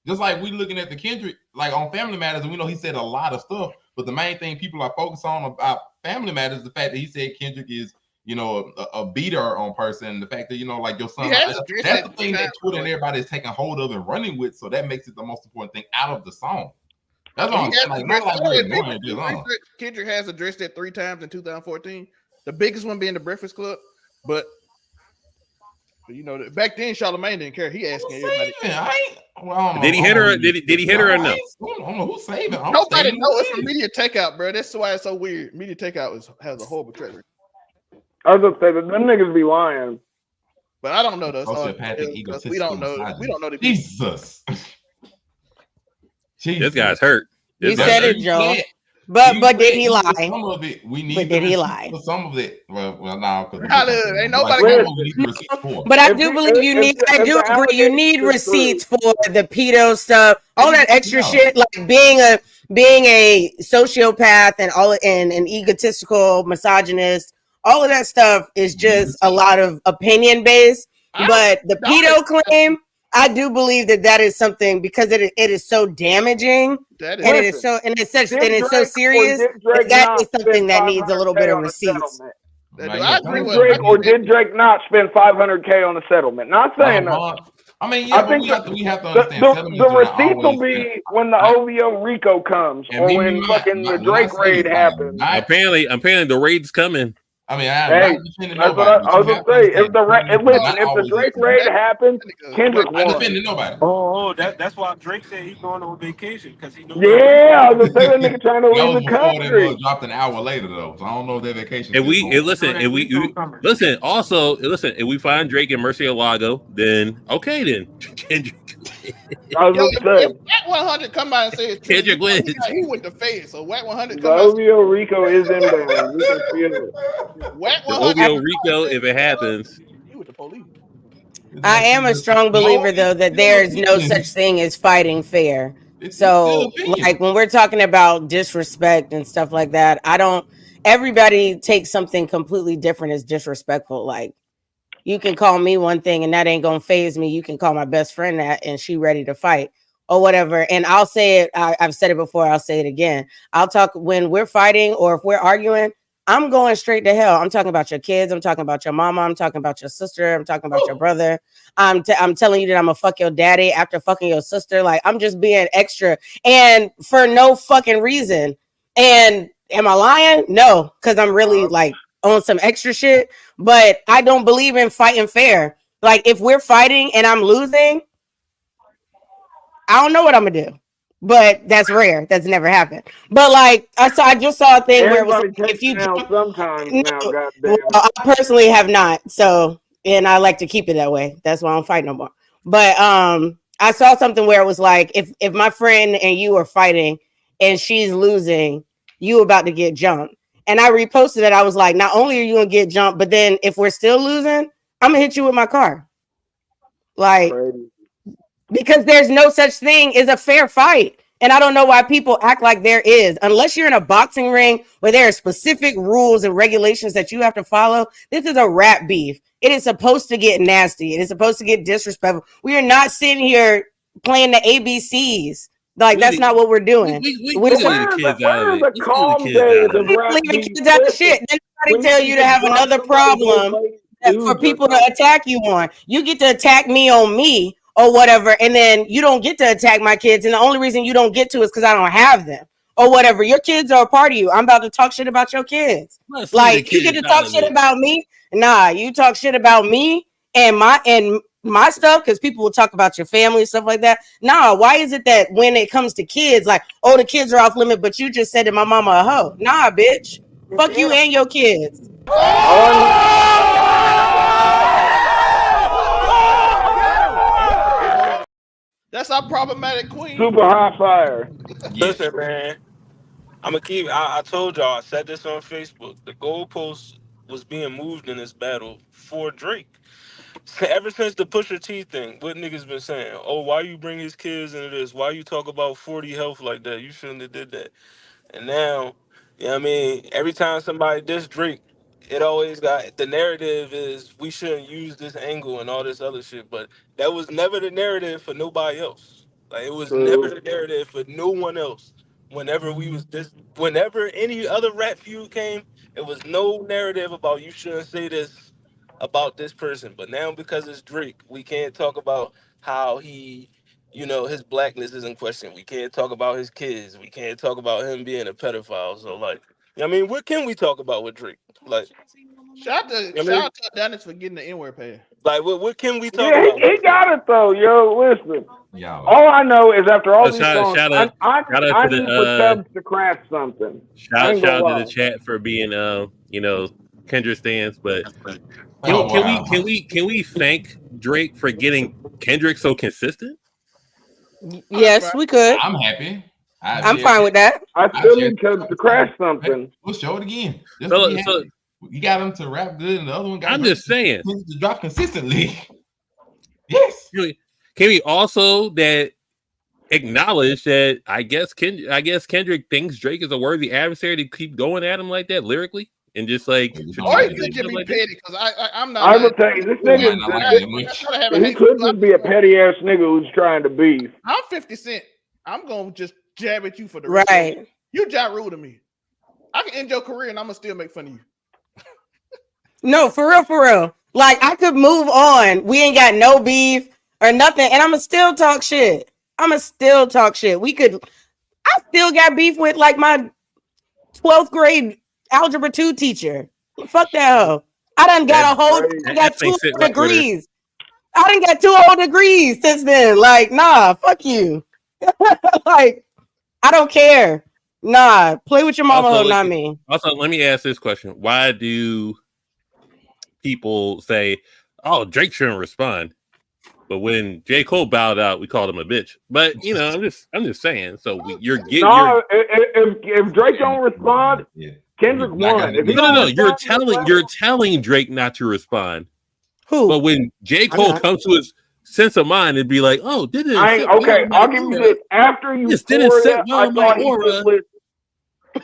just like we looking at the Kendrick, like on Family Matters, and we know he said a lot of stuff. But the main thing people are focused on about Family Matters is the fact that he said Kendrick is, you know, a beater on person. And the fact that, you know, like your son, that's the thing that Twitter and everybody is taking hold of and running with. So that makes it the most important thing out of the song. That's what I'm saying. Like, Kendrick has addressed it 3 times in 2014. The biggest one being the Breakfast Club, but you know, back then Charlamagne didn't care. He asking everybody. Did he hit her? Did he hit her or no? I don't know who's saving. Nobody knows. It's from Media Takeout, bro. That's why it's so weird. Media Takeout has a horrible track record. I was gonna say that them niggas be lying, but I don't know those. We don't know. We don't know the Jesus. This guy's hurt. You said it, Joe. But did he lie? Some of it we need. But did he lie? Some of it, well, now ain't nobody. But I do believe you need. I do agree. You need receipts for the pedo stuff, all that extra shit, like being a sociopath and an egotistical misogynist. All of that stuff is just a lot of opinion based. But the pedo claim, I do believe that is something because it is so damaging it's so serious. That is something that needs a little bit of receipts. Did Drake not spend $500K on a settlement? Not saying that. I mean, yeah, I think we have to understand the receipts will be when the OVO Rico comes or when fucking the Drake raid happens. Apparently the raid's coming. I mean, that's what I was gonna say. If the Drake raid happens, Kendrick won. Not defending nobody. That's why Drake said he's going on vacation because he knows. Yeah, I was gonna say that nigga trying to leave the country. They dropped an hour later though, so I don't know if their vacation. Listen. If we find Drake in Murcielago, then Kendrick. I was gonna say, Wack 100 come by and say Kendrick wins. He went to Fed, so Wack 100 come out. OVO Rico is in there. You can feel it. OVO Rico, if it happens. He with the police. I am a strong believer though that there is no such thing as fighting fair. So like when we're talking about disrespect and stuff like that, everybody takes something completely different as disrespectful. Like you can call me one thing and that ain't gonna phase me. You can call my best friend that and she ready to fight or whatever. And I'll say it. I've said it before. I'll say it again. I'll talk when we're fighting or if we're arguing. I'm going straight to hell. I'm talking about your kids. I'm talking about your mama. I'm talking about your sister. I'm talking about your brother. I'm telling you that I'm gonna fuck your daddy after fucking your sister. Like I'm just being extra and for no fucking reason. And am I lying? No, because I'm really like on some extra shit. But I don't believe in fighting fair. Like if we're fighting and I'm losing, I don't know what I'm gonna do. But that's rare. That's never happened. But like I just saw a thing where it was like, if you sometimes I personally have not. So and I like to keep it that way. That's why I don't fight no more. But I saw something where it was like if my friend and you are fighting and she's losing, you about to get jumped. And I reposted it. I was like, not only are you gonna get jumped, but then if we're still losing, I'm gonna hit you with my car. Like because there's no such thing as a fair fight. And I don't know why people act like there is. Unless you're in a boxing ring where there are specific rules and regulations that you have to follow. This is a rap beef. It is supposed to get nasty. It is supposed to get disrespectful. We are not sitting here playing the ABCs. Like, that's not what we're doing. We're leaving the kids out of it. Leaving kids out of shit. Then they tell you to have another problem for people to attack you on. You get to attack me on me. Or whatever, and then you don't get to attack my kids, and the only reason you don't get to is because I don't have them, or whatever. Your kids are a part of you. I'm about to talk shit about your kids. Like you get to talk shit about me. Nah, you talk shit about me and my stuff because people will talk about your family and stuff like that. Nah, why is it that when it comes to kids, like, oh, the kids are off limit, but you just said that my mama a hoe? Nah, bitch. Fuck you and your kids. That's our problematic queen. Super high fire. Listen, man. I'm gonna keep. I told y'all. I said this on Facebook. The goalpost was being moved in this battle for Drake. Ever since the Pusha T thing, what niggas been saying? Oh, why you bring his kids into this? Why you talk about 40 health like that? You shouldn't have did that. And now, you know what I mean? Every time somebody diss Drake, it always got the narrative is we shouldn't use this angle and all this other shit. But that was never the narrative for nobody else. Like, it was never the narrative for no one else. Whenever any other rap feud came, it was no narrative about you shouldn't say this about this person. But now because it's Drake, we can't talk about how he, his blackness is in question. We can't talk about his kids. We can't talk about him being a pedophile. So like, I mean, what can we talk about with Drake? Like, Shout out to Dennis for getting the N-word paid. like what can we talk Yeah, about? he got it though, yo. Listen, Yeah. all I know is after all these songs, shout I out to need for Tubbs to craft something. Shout out to the chat for being Kendrick stands, but can we thank Drake for getting Kendrick so consistent? Yes, we could. I'm happy. I'm fine with that. I still need Tubbs to craft something. We'll show it again. So you got him to rap good, and the other one got. I'm just saying to drop consistently. Yes. Can we also acknowledge that I guess Kendrick thinks Drake is a worthy adversary to keep going at him like that lyrically and just like. Or he could just be petty because I'm not. I will tell you, this nigga, he could just be a petty ass nigga who's trying to beef. I'm 50 Cent. I'm gonna just jab at you for the right. You jab rude to me. I can end your career and I'm gonna still make fun of you. No, for real. Like, I could move on. We ain't got no beef or nothing, and I'ma still talk shit. I still got beef with like my 12th grade algebra 2 teacher. Fuck that hoe. I done got I got 2 degrees. I done got 2 whole degrees since then. Like, nah, fuck you. Like, I don't care. Nah, play with your mama, not me. Also, let me ask this question. Why do people say, oh, Drake shouldn't respond? But when J. Cole bowed out, we called him a bitch. But I'm just saying. So if Drake don't respond, Kendrick won. No. You're telling Drake not to respond. Who? But when J. Cole comes to his sense of mind and be like, oh, didn't okay? I'll give you this. After you, didn't set well my aura.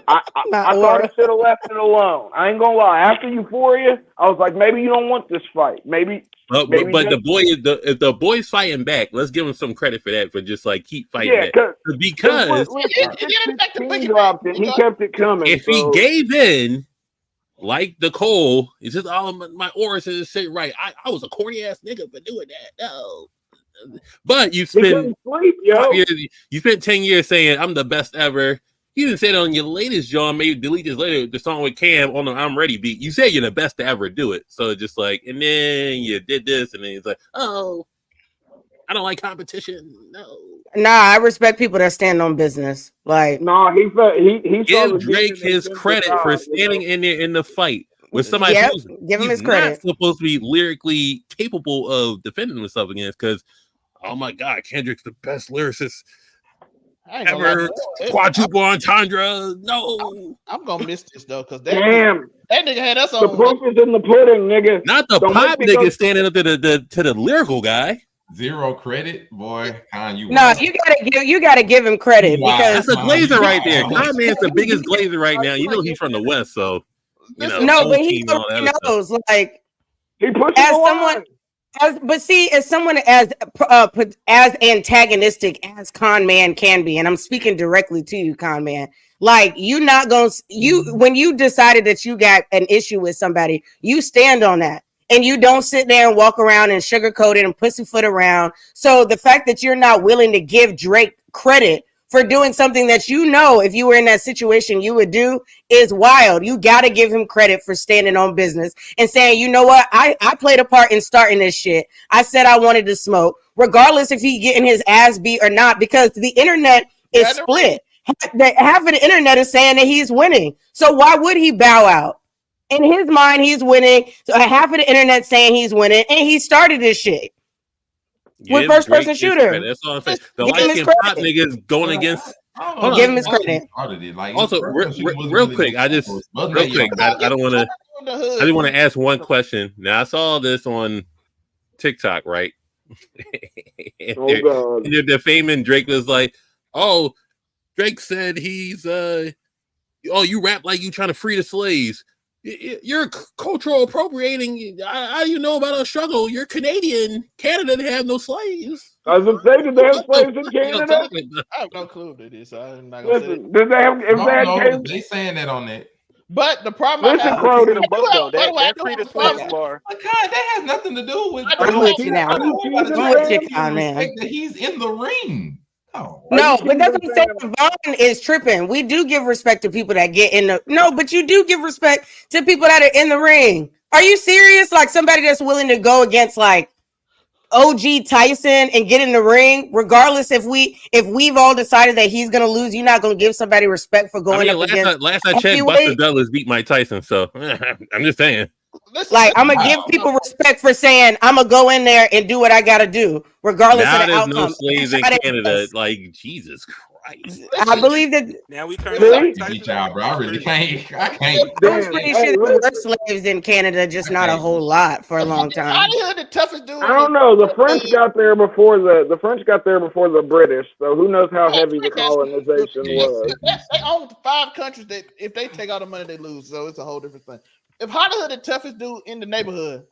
I thought he should have left it alone. I ain't gonna lie. After Euphoria, I was like, maybe you don't want this fight. Maybe but if the boy's fighting back, let's give him some credit for that. For just like keep fighting back because he kept it coming. If he gave in, like the Cole, he says, "Oh, my aura says shit right. I was a corny ass nigga for doing that." No, but you spent 10 years saying I'm the best ever. You didn't say it on your latest, John. Maybe delete this later. The song with Cam on the I'm Ready beat. You said you're the best to ever do it. So just like, and then you did this, and then it's like, oh, I don't like competition. No. Nah, I respect people that stand on business. Like, he give Drake his credit for standing in there in the fight with somebody who's give him his credit. Not supposed to be lyrically capable of defending himself against. Because, oh my God, Kendrick's the best lyricist ever. Quadruple entendre. No, I'm gonna miss this though, because that nigga had us on. The proof is in the pudding, nigga. Not the pop nigga standing up to the lyrical guy. Zero credit, boy. You gotta give him credit because that's a glazer right there. Con Man's the biggest glazer right now. You know he's from the West, so no, but he knows like he pushes someone. As someone as antagonistic as Con Man can be, and I'm speaking directly to you, Con Man. Like, when you decided that you got an issue with somebody, you stand on that, and you don't sit there and walk around and sugarcoat it and pussyfoot around. So the fact that you're not willing to give Drake credit for doing something that you know if you were in that situation you would do is wild. You got to give him credit for standing on business and saying, you know what, I played a part in starting this shit. I said I wanted to smoke, regardless if he getting his ass beat or not, because the internet is split. Half of the internet is saying that he's winning. So why would he bow out? In his mind, he's winning. So half of the internet saying he's winning, and he started this shit. With first person shooter. That's all I'm saying. The light skin pop niggas going against. Give him his credit. Also, real quick, I don't want to. I just want to ask one question. Now I saw this on TikTok, right? God. They're defaming Drake. Was like, oh, Drake said he's you rap like you trying to free the slaves. You're cultural appropriating. How do you know about our struggle? You're Canadian. Canada didn't have no slaves. I was saying, did they have slaves in Canada? I have no clue what it is. So I'm not gonna say it. Did they have? They saying that on that. But the problem Listen, Crody, the book though. That free the slaves bar. God, that has nothing to do with. I'm with you now. I'm with you, man. That he's in the ring. Oh, no, but that's what I'm saying. Vaughn is tripping. We do give respect to people that get in the but you do give respect to people that are in the ring. Are you serious? Like somebody that's willing to go against like OG Tyson and get in the ring, regardless if we've all decided that he's gonna lose, you're not gonna give somebody respect for going up against. Last I checked, Buster Douglas beat Mike Tyson. So I'm just saying. Like I'm gonna give people respect for saying I'm gonna go in there and do what I gotta do, regardless of the outcome. No slaves in Canada. Like Jesus Christ. I believe that. Now we turn bro. I really can't. I can't. I'm pretty sure there were slaves in Canada, just not a whole lot for a long time. I the toughest dude. I don't know. The French got there before the British, so who knows how heavy the colonization was. They own 5 countries that if they take all the money they lose, so it's a whole different thing. If Hollywood the toughest dude in the neighborhood,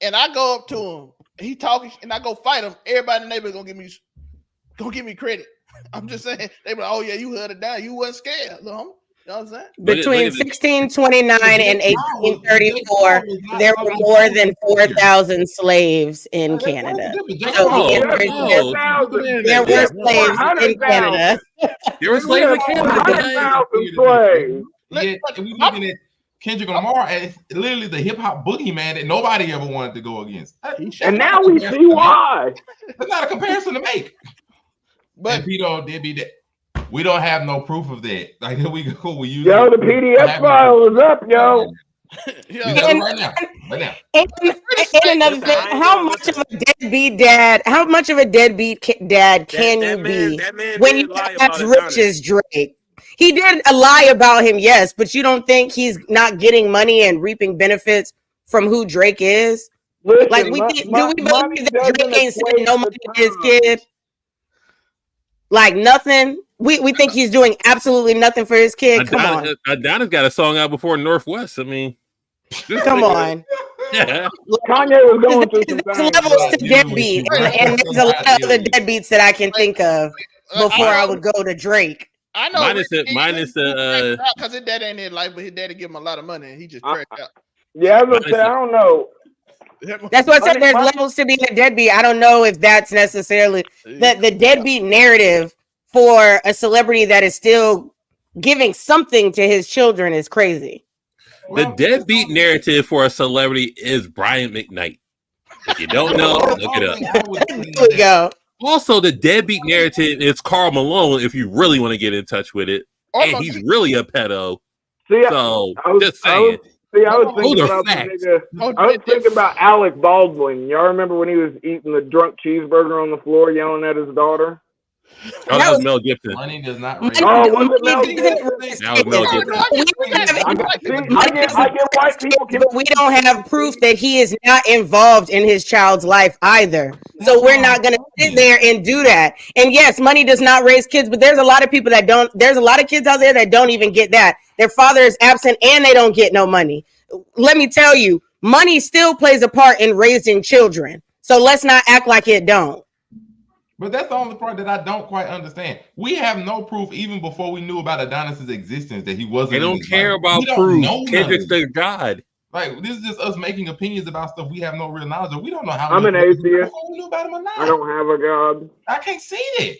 and I go up to him, he talking, and I go fight him, everybody in the neighborhood gonna give me credit. I'm just saying, they be like, oh yeah, you held it down, you wasn't scared. You know what I'm saying? Between 1629 and 1834, there were more than 4,000 slaves in Canada. So there were slaves in Canada. There were slaves in Canada. If we looking at Kendrick Lamar as literally the hip hop boogeyman that nobody ever wanted to go against. And now we see why. That's not a comparison to make. But Pito did be that. We don't have no proof of that. Like here we go. We use the PDF file is up, yo. Right now. And another thing, how much of a deadbeat dad can you be when you as rich as Drake? He did a lie about him, yes, but you don't think he's not getting money and reaping benefits from who Drake is? Listen, like, do we believe that Drake ain't sending no money to his kid? Like nothing. We think he's doing absolutely nothing for his kid. Come on. Adonis got a song out before Northwest. I mean, come on. Yeah. Kanye was going through some there's levels to deadbeat, and there's a lot of other deadbeats that I can think of before I would go to Drake. I know. Minus the because his dad ain't in life, but his daddy give him a lot of money, and he just cracked out. Yeah, I was gonna say, I don't know. That's what I said. There's levels to being a deadbeat. I don't know if that's necessarily the deadbeat narrative for a celebrity that is still giving something to his children is crazy. The deadbeat narrative for a celebrity is Brian McKnight. If you don't know, look it up. There we go. Also, the deadbeat narrative is Karl Malone, if you really want to get in touch with it. And he's really a pedo. See, just saying. I was thinking about Alec Baldwin. Y'all remember when he was eating the drunk cheeseburger on the floor, yelling at his daughter? That was Mel Gibson. Money does not raise. Oh, was it Mel Gibson? That was Mel Gibson. I get white people. We don't have proof that he is not involved in his child's life either. So we're not going to sit there and do that. And yes, money does not raise kids, but there's a lot of people that don't. There's a lot of kids out there that don't even get that. Their father is absent and they don't get no money. Let me tell you, money still plays a part in raising children. So let's not act like it don't. But that's the only part that I don't quite understand. We have no proof, even before we knew about Adonis's existence, that he wasn't. They don't care about proof. Kendrick's their God. Like, this is just us making opinions about stuff we have no real knowledge of. We don't know how. I'm an atheist. We knew about him or not. I don't have a God. I can't see it.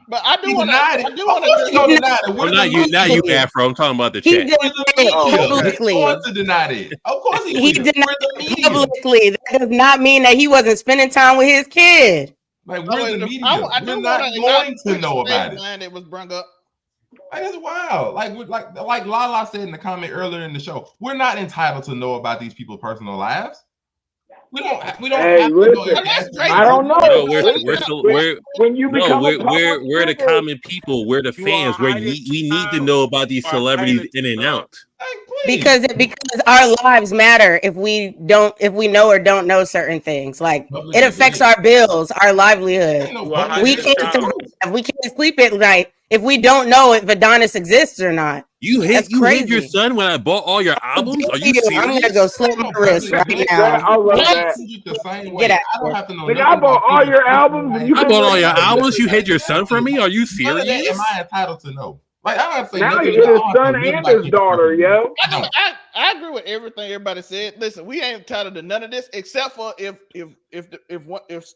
But I do He want denied it. to. I do Of want course he gonna to. deny it. Well, not you, Afro. I'm talking about the He chat. denied it publicly. He's going to deny it. Of course he He will. denied We're the it media. publicly. That does not mean that he wasn't spending time with his kid. Like we're the media. I We're do not want going to know about it. Line that was brought up. Like, that's wild. Like Lala said in the comment earlier in the show, we're not entitled to know about these people's personal lives. We don't Hey, have to listen, know everything. I don't know. No, When you become a public we're the figure, common people. We're the fans. We need to know about these celebrities in and out. Like, Because our lives matter if we know or don't know certain things. Like it affects our bills, our livelihood. We can't survive. We can't sleep at night if we don't know if Adonis exists or not. You hit your son when I bought all your albums? Are you serious? I'm gonna go slit my wrist right now. I love that. The same way. Get out I don't have to know. Nigga, I bought all your albums and you I bought all your albums. You hid your son from me? Are you None of that serious? am I entitled to know? Like I don't have to say Now nothing. you hit his son and his daughter, yo. I agree with everything everybody said. Listen, we ain't entitled to none of this except for if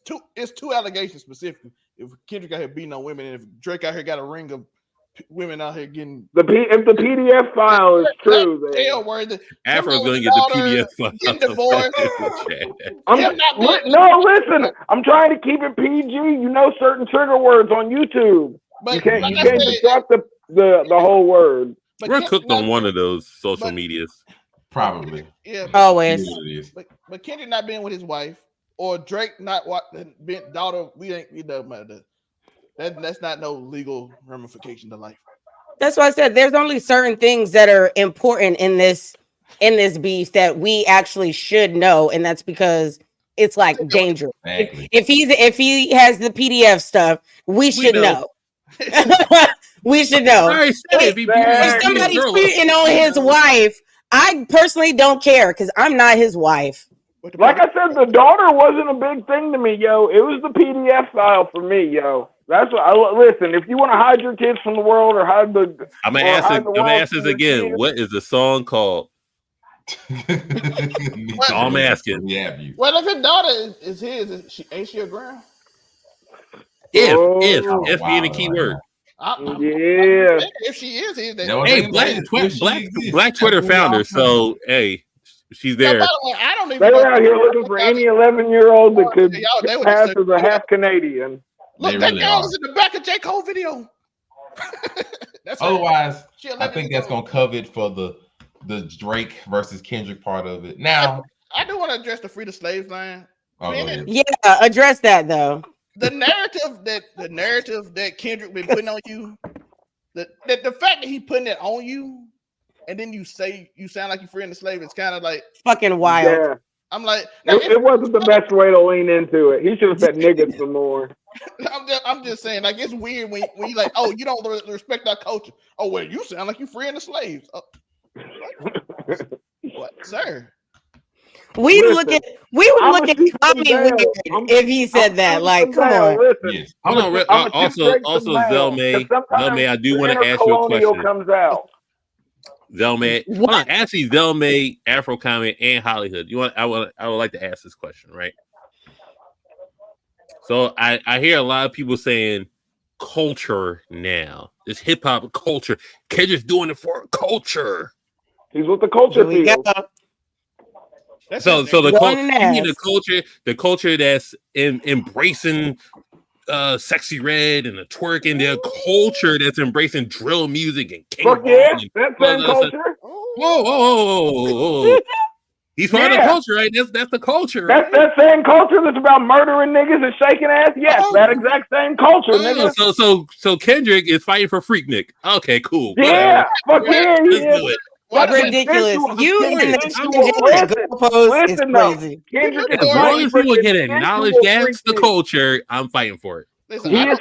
two allegations specifically. If Kendrick out here beating on women, and if Drake out here got a ring of women out here getting if the PDF file is true, then Afro's gonna get the PDF file. Getting divorced. Listen. I'm trying to keep it PG. You know certain trigger words on YouTube. But you can't destruct the whole word. We're cooked on one of those social medias. Probably. Yeah. Always. But Kendrick not being with his wife or Drake not being daughter, we don't matter. That's not no legal ramification to life. That's why I said there's only certain things that are important in this beef that we actually should know, and that's because it's like dangerous. Exactly. If he has the PDF stuff, we should know. We should know. If somebody's cheating on his wife, I personally don't care because I'm not his wife. Like I said, the daughter wasn't a big thing to me, yo. It was the PDF file for me, yo. That's what listen. If you want to hide your kids from the world or hide the, I'm gonna ask this again. What is the song called? All I'm asking. Well, if his daughter is his, ain't she a ground? If being a key word. Yeah. If she is, hey, Black Twitter founder. So hey, she's there. By the way, I don't even. They were out here looking for any 11-year-old that could pass as a half Canadian. Look, that girl is in the back of J. Cole video. Otherwise, I think that's gonna cover it for the Drake versus Kendrick part of it. Now, I do want to address the free the slaves line. Yeah, address that though. The narrative that Kendrick been putting on you, the fact that he putting it on you, and then you say you sound like you're freeing the slave, it's kind of like fucking wild. Yeah. I'm like, it wasn't the best way to lean into it. He should have said niggas some more. I'm just saying, like, it's weird when you like, oh, you don't respect our culture. Oh, well, you sound like you freeing the slaves. Oh, what, sir? We would look at Tommy weird if he said that. Like, come on. Listen, also, Zelmay, I do want to ask you a question. Comes out. Zelmay, actually, Zelmay, Afro Comment, and Hollywood. I would like to ask this question, right? So I hear a lot of people saying culture now. It's hip hop culture. Kendrick's doing it for culture. He's with the culture field. So the culture that's embracing Sexy Red and the twerking, their culture that's embracing drill music and King Fuck yeah, that's that culture. Whoa. He's part of the culture, right? That's the culture. That's right? that same culture that's about murdering niggas and shaking ass. Yes, that exact same culture, nigga. So Kendrick is fighting for Freaknik. Okay, cool. Yeah, fuck yeah, let's do it. That's ridiculous. You in the goalpost is crazy. Kendrick as long as people get acknowledged that's the culture, I'm fighting for it. Listen, he is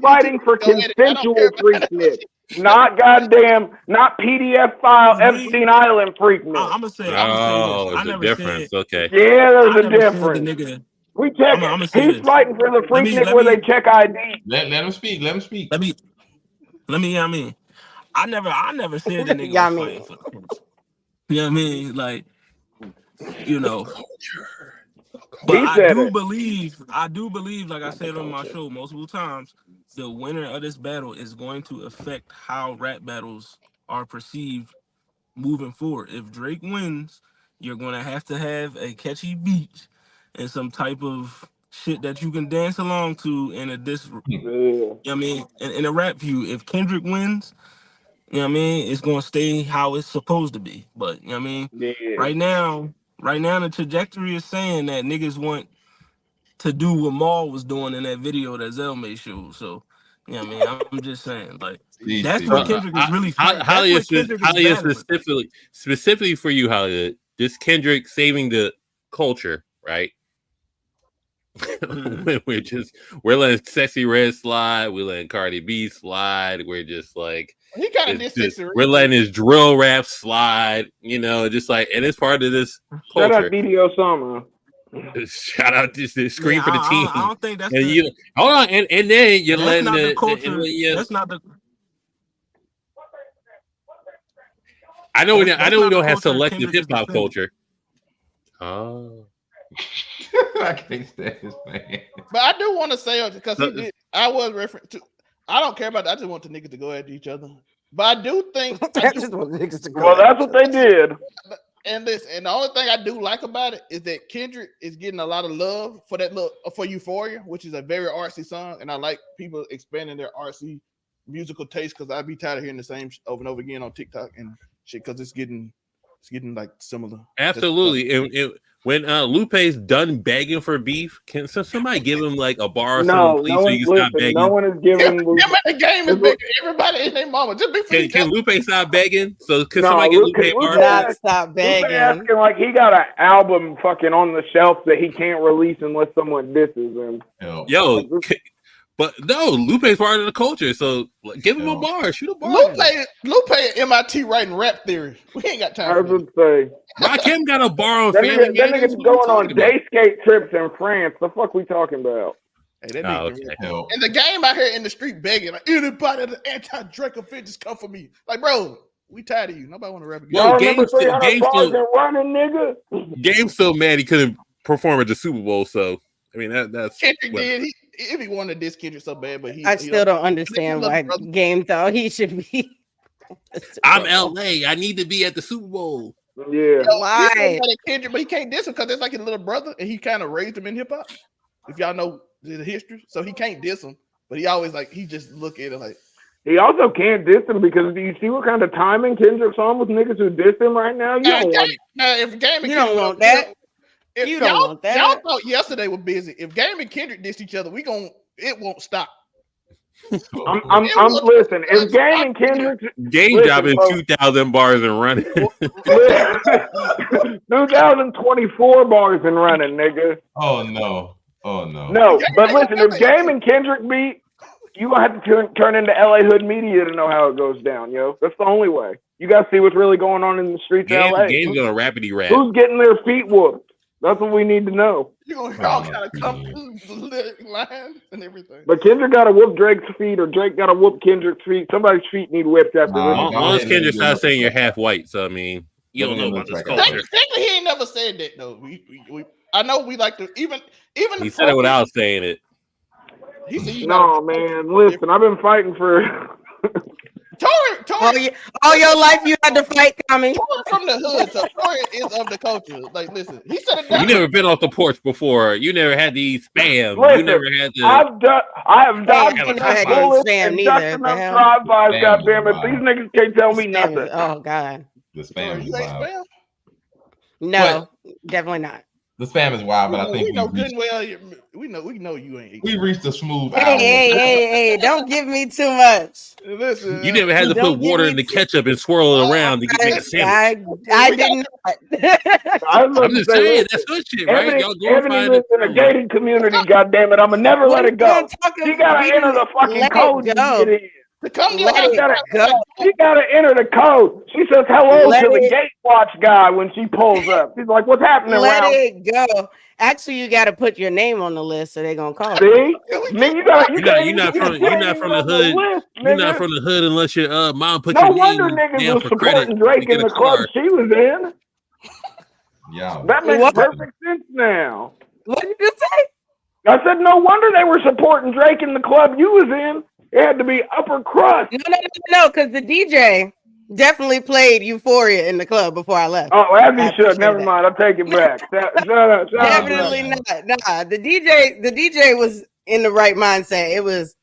fighting for consensual Freaknik. Not PDF file Epstein Island Freaknik. I'm gonna say this. I never difference. Okay. Yeah, there's a difference. We check. He's fighting for the Freaknik where they check ID. Let him speak. Let me. I never said the nigga was fighting for the culture. You know what I mean? Like, culture. But I do believe, like I said on my show multiple times, the winner of this battle is going to affect how rap battles are perceived moving forward. If Drake wins, you're gonna have a catchy beat and some type of shit that you can dance along to in a diss. You know what I mean? In a rap view, if Kendrick wins, you know what I mean, it's gonna stay how it's supposed to be. But you know what I mean? Yeah. Right now the trajectory is saying that niggas want to do what Maul was doing in that video that Zell made show. So you know what I mean? I'm just saying, like, that's what Kendrick is really fighting. That's what Kendrick is battling. specifically for you, Hollywood. This Kendrick saving the culture, right? We're letting Sexy Red slide. We're letting Cardi B slide. We're just like he kind of we're letting his drill rap slide. You know, just like, and it's part of this culture. Shout out DD Osama. Shout out this scream for the team. I don't think that's and you hold on, and then you're letting the culture. That's not the. I know we don't have selective hip hop culture. Oh. I can't stand this man. But I do want to say, because he did, I was referring to. I don't care about that. I just want the niggas to go at each other. But I do think. I just want the niggas to go. Well, that's what they did. And listen, and the only thing I do like about it is that Kendrick is getting a lot of love for that for Euphoria, which is a very artsy song, and I like people expanding their artsy musical taste because I'd be tired of hearing the same over and over again on TikTok and shit because it's getting like similar. Absolutely, and when Lupe's done begging for beef, can somebody give him like a bar or something, please, so you can stop begging? No one is giving. The game is bigger. Everybody and their mama just be can Lupe stop begging? So can somebody get Lupe a bar? Not stop begging. Asking like he got an album fucking on the shelf that he can't release unless someone disses him. Yo, but no, Lupe's part of the culture, so give him a bar, shoot a bar. Lupe at MIT writing rap theory. We ain't got time. I would say Rakim got a bar on that Family nigga, that nigga's going on day skate trips in France. The fuck we talking about? Hey, and the game out here in the street begging like anybody that's anti-Drake offenses come for me. Like, bro, we tired of you. Nobody want to rap again. Yo, Game's still mad he couldn't perform at the Super Bowl, so I mean that's Kendrick did. If he wanted this Kendrick so bad, but I still don't understand why Game thought he should be. I'm LA. I need to be at the Super Bowl. Yeah. Why? Kendrick, but he can't diss him because it's like his little brother, and he kind of raised him in hip hop. If y'all know the history, so he can't diss him, but he always like he just look at it like. He also can't diss him because do you see what kind of timing Kendrick's on with niggas who diss him right now? You don't want that. You don't want that. Y'all thought yesterday was busy. If Game and Kendrick dissed each other, it won't stop. I'm listen. If Game and Kendrick dropping 2,000 bars and running, 2024 bars and running, nigga. Oh no. No, but listen, if Game and Kendrick beat, you gonna have to turn into LA Hood Media to know how it goes down, yo. That's the only way. You gotta see what's really going on in the streets of LA. Game's gonna rapidy rap. Who's getting their feet whooped? That's what we need to know. You're gonna hear all kind of come lines and everything. But Kendrick got to whoop Drake's feet, or Drake got to whoop Kendrick's feet. Somebody's feet need whipped after this. Unless Kendrick starts saying you're half white, so I mean, you don't know about this culture. He ain't never said that though. I know we like to even. He said it without saying it. He said, "No, man, listen, I've been fighting for." Tory, all your life you had to fight, Tommy. Tory from the hood, so Tory is of the culture. Like, listen, he said it. You never been off the porch before. You never had to eat spam. Listen, you never had to. I have dodged spam neither. Drive-bys, goddamn it! These niggas can't tell me nothing. Oh God. The spam is wild. No, definitely not. The spam is wild, but I think we know good and well. We know you ain't. We reached a smooth. Hey! Don't give me too much. Listen, you never had to put water in the ketchup and swirl it around to make a sandwich. I didn't. I'm just saying that's good shit, right? Y'all go find it in a gated community. Goddamn it! I'ma never let it go. She gotta enter the fucking code to get in. To come to she gotta enter the code. She says hello to the gate watch guy when she pulls up. She's like, "What's happening?" Let it go. Actually, you got to put your name on the list, so they're gonna call. See, man, you're not from the hood. You're not from the hood unless your mom put your name. No wonder niggas was supporting Drake in the club she was in. Yeah, that makes perfect sense now. What did you say? I said, no wonder they were supporting Drake in the club you was in. It had to be upper crust. No, because the DJ definitely played Euphoria in the club before I left. Oh, as he should. Never mind. I'll take it back. Definitely not. Nah, the DJ was in the right mindset. It was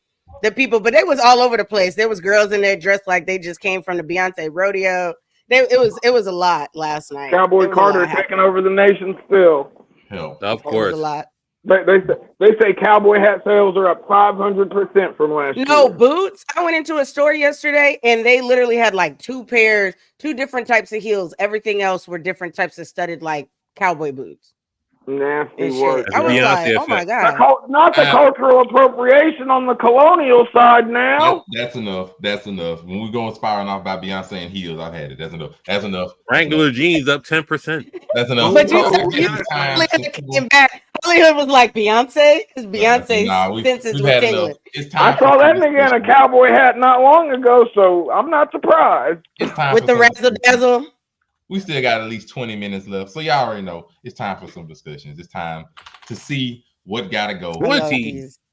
the people, but they was all over the place. There was girls in there dressed like they just came from the Beyonce rodeo. It was a lot last night. Cowboy Carter taking over the nation still. Hell, of course. It was a lot. They say cowboy hat sales are up 500% from last year. No, boots. I went into a store yesterday and they literally had like two different types of heels. Everything else were different types of studded like cowboy boots. Nasty work. I was like, oh my God. Not the cultural appropriation on the colonial side now. That's enough. That's enough. When we go inspiring off by Beyonce and heels, I've had it. That's enough. That's enough. Wrangler jeans up 10%. That's enough. But you came back. Hollywood was like Beyonce. Because Beyonce's senses were tingling. I saw that nigga in a cowboy hat not long ago, so I'm not surprised. It's time with the razzle dazzle. We still got at least 20 minutes left. So y'all already know it's time for some discussions. It's time to see what gotta go.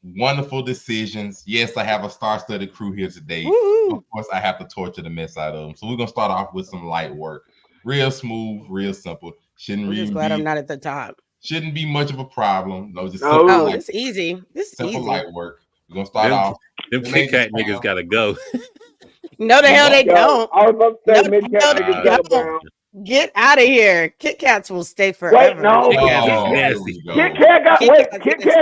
Wonderful decisions. Yes, I have a star-studded crew here today. Woo-hoo. Of course, I have to torture the mess out of them. So we're gonna start off with some light work. Real smooth, real simple. I'm just glad I'm not at the top. Shouldn't be much of a problem. No, just it's easy. This is simple easy. light work. We're gonna start off. Them Kit Kat niggas gotta go. No, the hell they don't. I was about to say Mid-Cat niggas gotta go. Get out of here. Kit Kats will stay forever. Wait, no. Kit Kat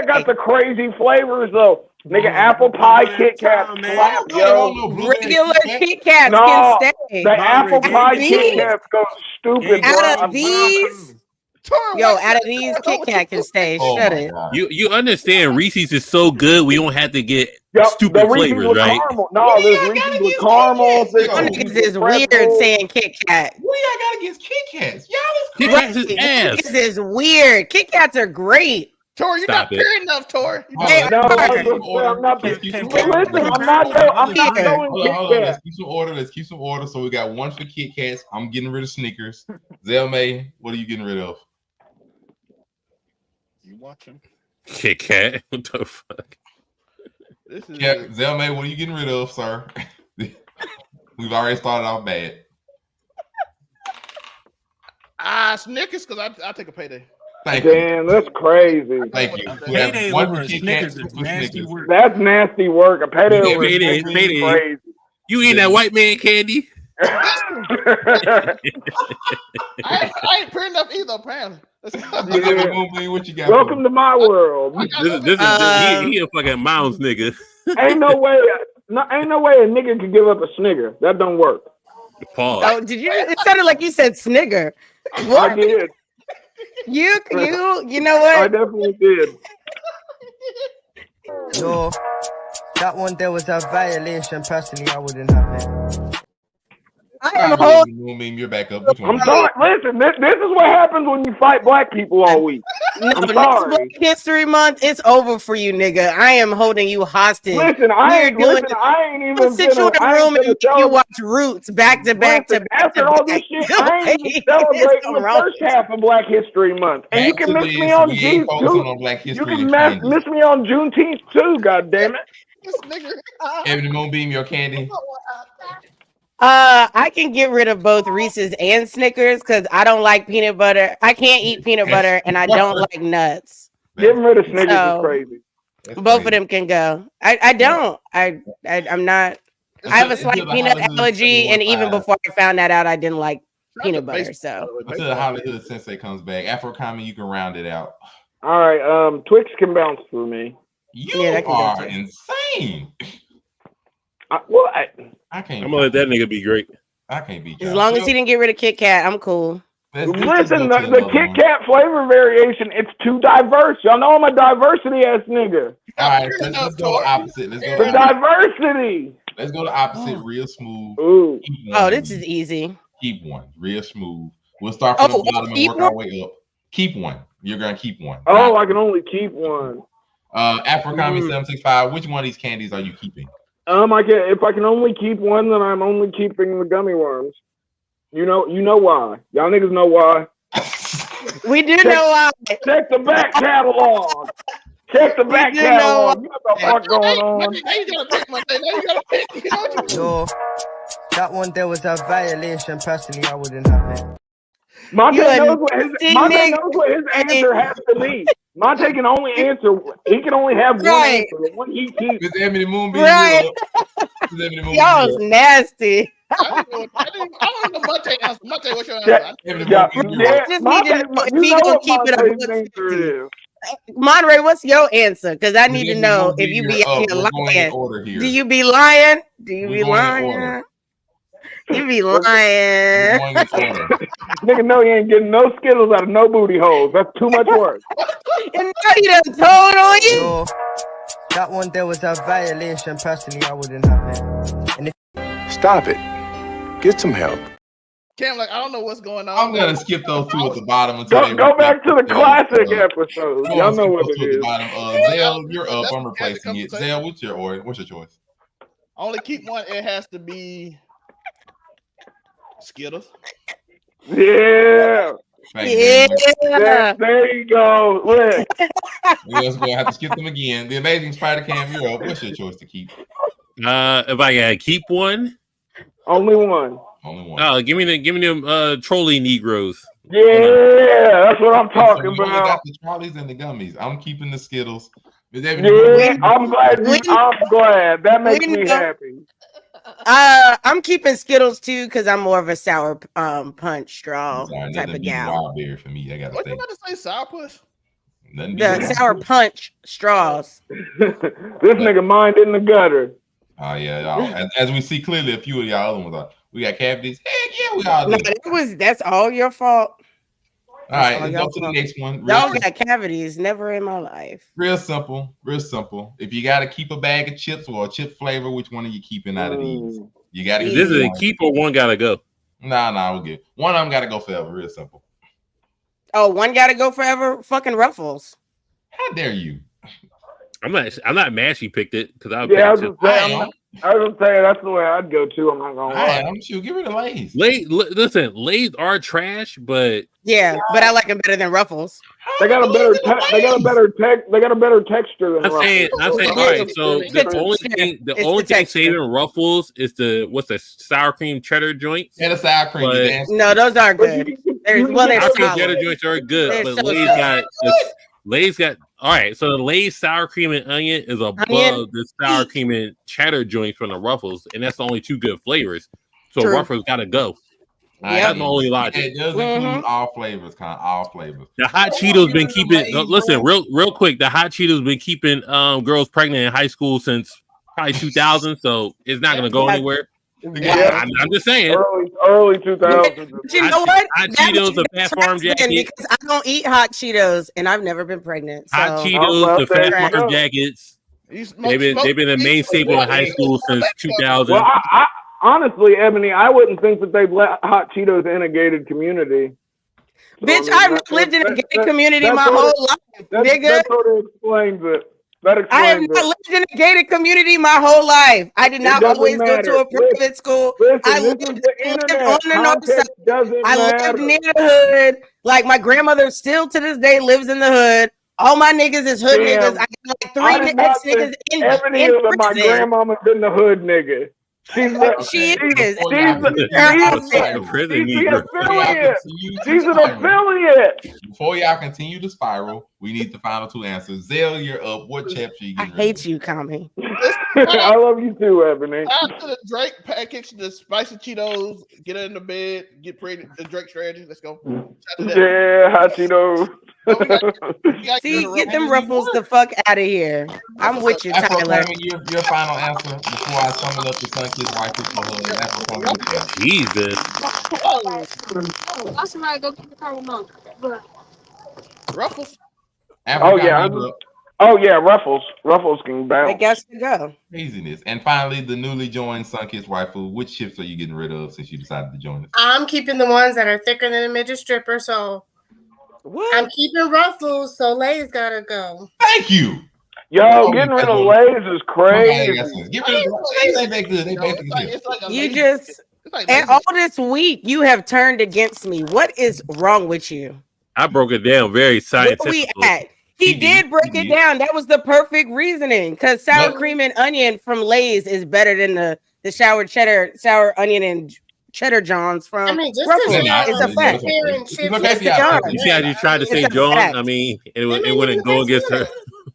got the crazy flavors though. Nigga, apple pie Kit Kat slap, yo. Regular Kit Kats can stay. The apple pie Kit Kats go stupid, out of these, Kit Kat can stay. Shut it. You understand Reese's is so good we don't have to get stupid flavors, right? Caramel. No, there's Reese's with caramel. Niggas is weird saying Kit Kat. What do y'all got against Kit Kats? Y'all is Kit Kats is ass. This is weird. Kit Kats are great. Tor, you're not pure enough, Tor. I'm not going Kit Kat. Let's keep some order. So we got one for Kit Kats. I'm getting rid of Snickers. Zelmay, what are you getting rid of? You watching? Kit Kat. What the fuck? Zelmay, what are you getting rid of, sir? We've already started off bad. Snickers, because I take a payday. Thank you. Damn, that's crazy. Thank you. Payday over Snickers is nasty work. That's nasty work. A payday over payday. Crazy. You eating that white man candy? I ain't pure enough either, apparently. What you got? Welcome to my world. This is he a fucking Mounds nigga. Ain't no way a nigga could give up a Snigger. That don't work. Pause. Oh, did you? It sounded like you said Snigger. What? I did. You know what? I definitely did. No, that one there was a violation. Personally, I wouldn't have it. I am holding. You're back up. I'm sorry. Listen, this is what happens when you fight black people all week. I'm sorry. Black History Month, it's over for you, nigga. I am holding you hostage. Listen, I ain't even sit you in a room and you watch Roots back to back to back. After all this shit, I ain't even celebrating the first half of Black History Month. And you can miss me on June too. You can miss me on Juneteenth too. God damn it. This nigga. Ebony Moonbeam, your candy. I can get rid of both Reese's and Snickers because I don't like peanut butter. I can't eat peanut butter and I don't like nuts. Getting rid of Snickers is crazy. Both of them can go. I'm not. I have a slight peanut allergy, and even before I found that out, I didn't like peanut butter. So until the Hollywood Sensei comes back, Afro Common, you can round it out. All right, Twix can bounce for me. You are insane. I can't. I'm gonna let that nigga be great. I can't be. As long as he didn't get rid of Kit Kat, I'm cool. Listen, the Kit Kat flavor variation, it's too diverse. Y'all know I'm a diversity ass nigga. All right, let's go to opposite. Diversity. Let's go to opposite. Real smooth. Ooh. Oh, this is easy. Keep one. Real smooth. We'll start from the bottom and work our way up. Keep one. You're gonna keep one. Oh, I can only keep one. Afro Common 765. Which one of these candies are you keeping? If I can only keep one, then I'm only keeping the gummy worms. You know why. Y'all niggas know why. We do know why. Check the back catalog. Check the back catalog. What the fuck going on? Now you gotta pick my thing. Now you gotta pick. You know what you Yo, that one there was a violation. Personally, I wouldn't have it. Monte knows what his answer has to be. Monte can only answer. He can only have one answer. The one he keeps. Miss Ebony Moonbeam. Right. Y'all was nasty. I don't know Monte answer. Monte, what's your answer? Monterey, what's your answer? Because I need to know if you be lying. Do you be lying? Do you be lying? You be lying. Nigga, no, you ain't getting no Skittles out of no booty holes. That's too much work. And now you done told on you. Yo, that one there was a violation. Personally, I wouldn't have it. Stop it. Get some help. Cam, like, I don't know what's going on. I'm gonna skip those two at the bottom. Go back to the classic episode. Y'all know what it is. Zell, you're up. I'm replacing it. Zell, what's your choice? Only keep one. It has to be Skittles. Yeah. There you go. Look. We're just gonna have to skip them again. The Amazing Spider Cam, you're up. What's your choice to keep? If I gotta keep one, only one. Oh, give me them trolley Negroes. Yeah, that's what I'm talking about. We got the trolleys and the gummies. I'm keeping the Skittles. Yeah, I'm glad. That makes me happy. I'm keeping Skittles too because I'm more of a sour punch straw type of gal. Wild berry for me. I gotta what say. You about to say sour push? The sour punch straws. This nigga mind in the gutter. Oh yeah, as we see clearly, a few of y'all other ones are. We got cavities. Heck yeah, we all do. That's all your fault. All right, let's go to the next one. Y'all got cavities. Never in my life. Real simple. If you got to keep a bag of chips or a chip flavor, which one are you keeping out of these? You got to. This is a keep or one gotta go. Nah, we'll get one of them. Got to go forever. Real simple. Oh, one gotta go forever. Fucking Ruffles. How dare you? I'm not mad she picked it because I was just saying that's the way I'd go too. I'm not gonna lie. I'm sure give it a Lay's. Listen, Lay's are trash, but but I like them better than Ruffles. They got a better texture than Ruffles. I'm saying, all right. So the only thing saving Ruffles is the sour cream cheddar joints. And the sour cream. No, those aren't good. Sour cream cheddar joints are good, but Lay's got all right. So the Lay's sour cream and onion is above the sour cream and cheddar joints from the Ruffles, and that's the only two good flavors. So Ruffles got to go. That's the only logic. It does include all flavors, all flavors. The hot Cheetos been keeping. Listen, real quick. The hot Cheetos been keeping girls pregnant in high school since probably 2000. So it's not gonna go anywhere. Yeah, I'm just saying. Early 2000s. You know what? Hot Cheetos, a Fat Farm jacket. Because I don't eat hot Cheetos, and I've never been pregnant. So. Hot Cheetos, the Fat Farm jackets. They've been the main staple in high school since 2000. Well, I honestly, Ebony, I wouldn't think that they've let hot Cheetos in a gated community. So, bitch, I've lived in a gated community my whole life, nigga. That sort of explains it. I have not lived in a gated community my whole life. I did not always go to a private school. I lived on the north side. I lived near the hood. Like my grandmother still to this day lives in the hood. All my niggas is hood niggas. I got like 3 ex-niggas in prison. My grandmama's in the hood nigga. She's an affiliate. She's an affiliate. Before y'all continue to spiral, we need the final 2 answers. Zell, you're up. What chaps are you getting? I hate you, Kami. I love you too, Ebony. After the Drake package, the spicy Cheetos, get her in the bed, get pregnant. The Drake strategy. Let's go. Yeah, hot Cheetos. See, get them Ruffles the fuck out of here. I'm with you, Tyler. Your final answer before I summon up the Sun-Kissed Wife. Jesus. I should go get the car with Mom. Ruffles. Ruffles can bounce. I guess to go. Craziness. And finally, the newly joined Sun-Kissed Waifu. Which chips are you getting rid of since you decided to join us? I'm keeping the ones that are thicker than a midget stripper, so I'm keeping Ruffles, so Lay's gotta go. Thank you. Yo, getting rid of Lay's is crazy. You just and all this week you have turned against me. What is wrong with you? I broke it down very scientifically. Where we at? He did break it down. That was the perfect reasoning because sour cream and onion from Lay's is better than the sour onion and cheddar Johns from Ruffles. It's a fact. You see how you tried to say John? I mean, it wouldn't go against her.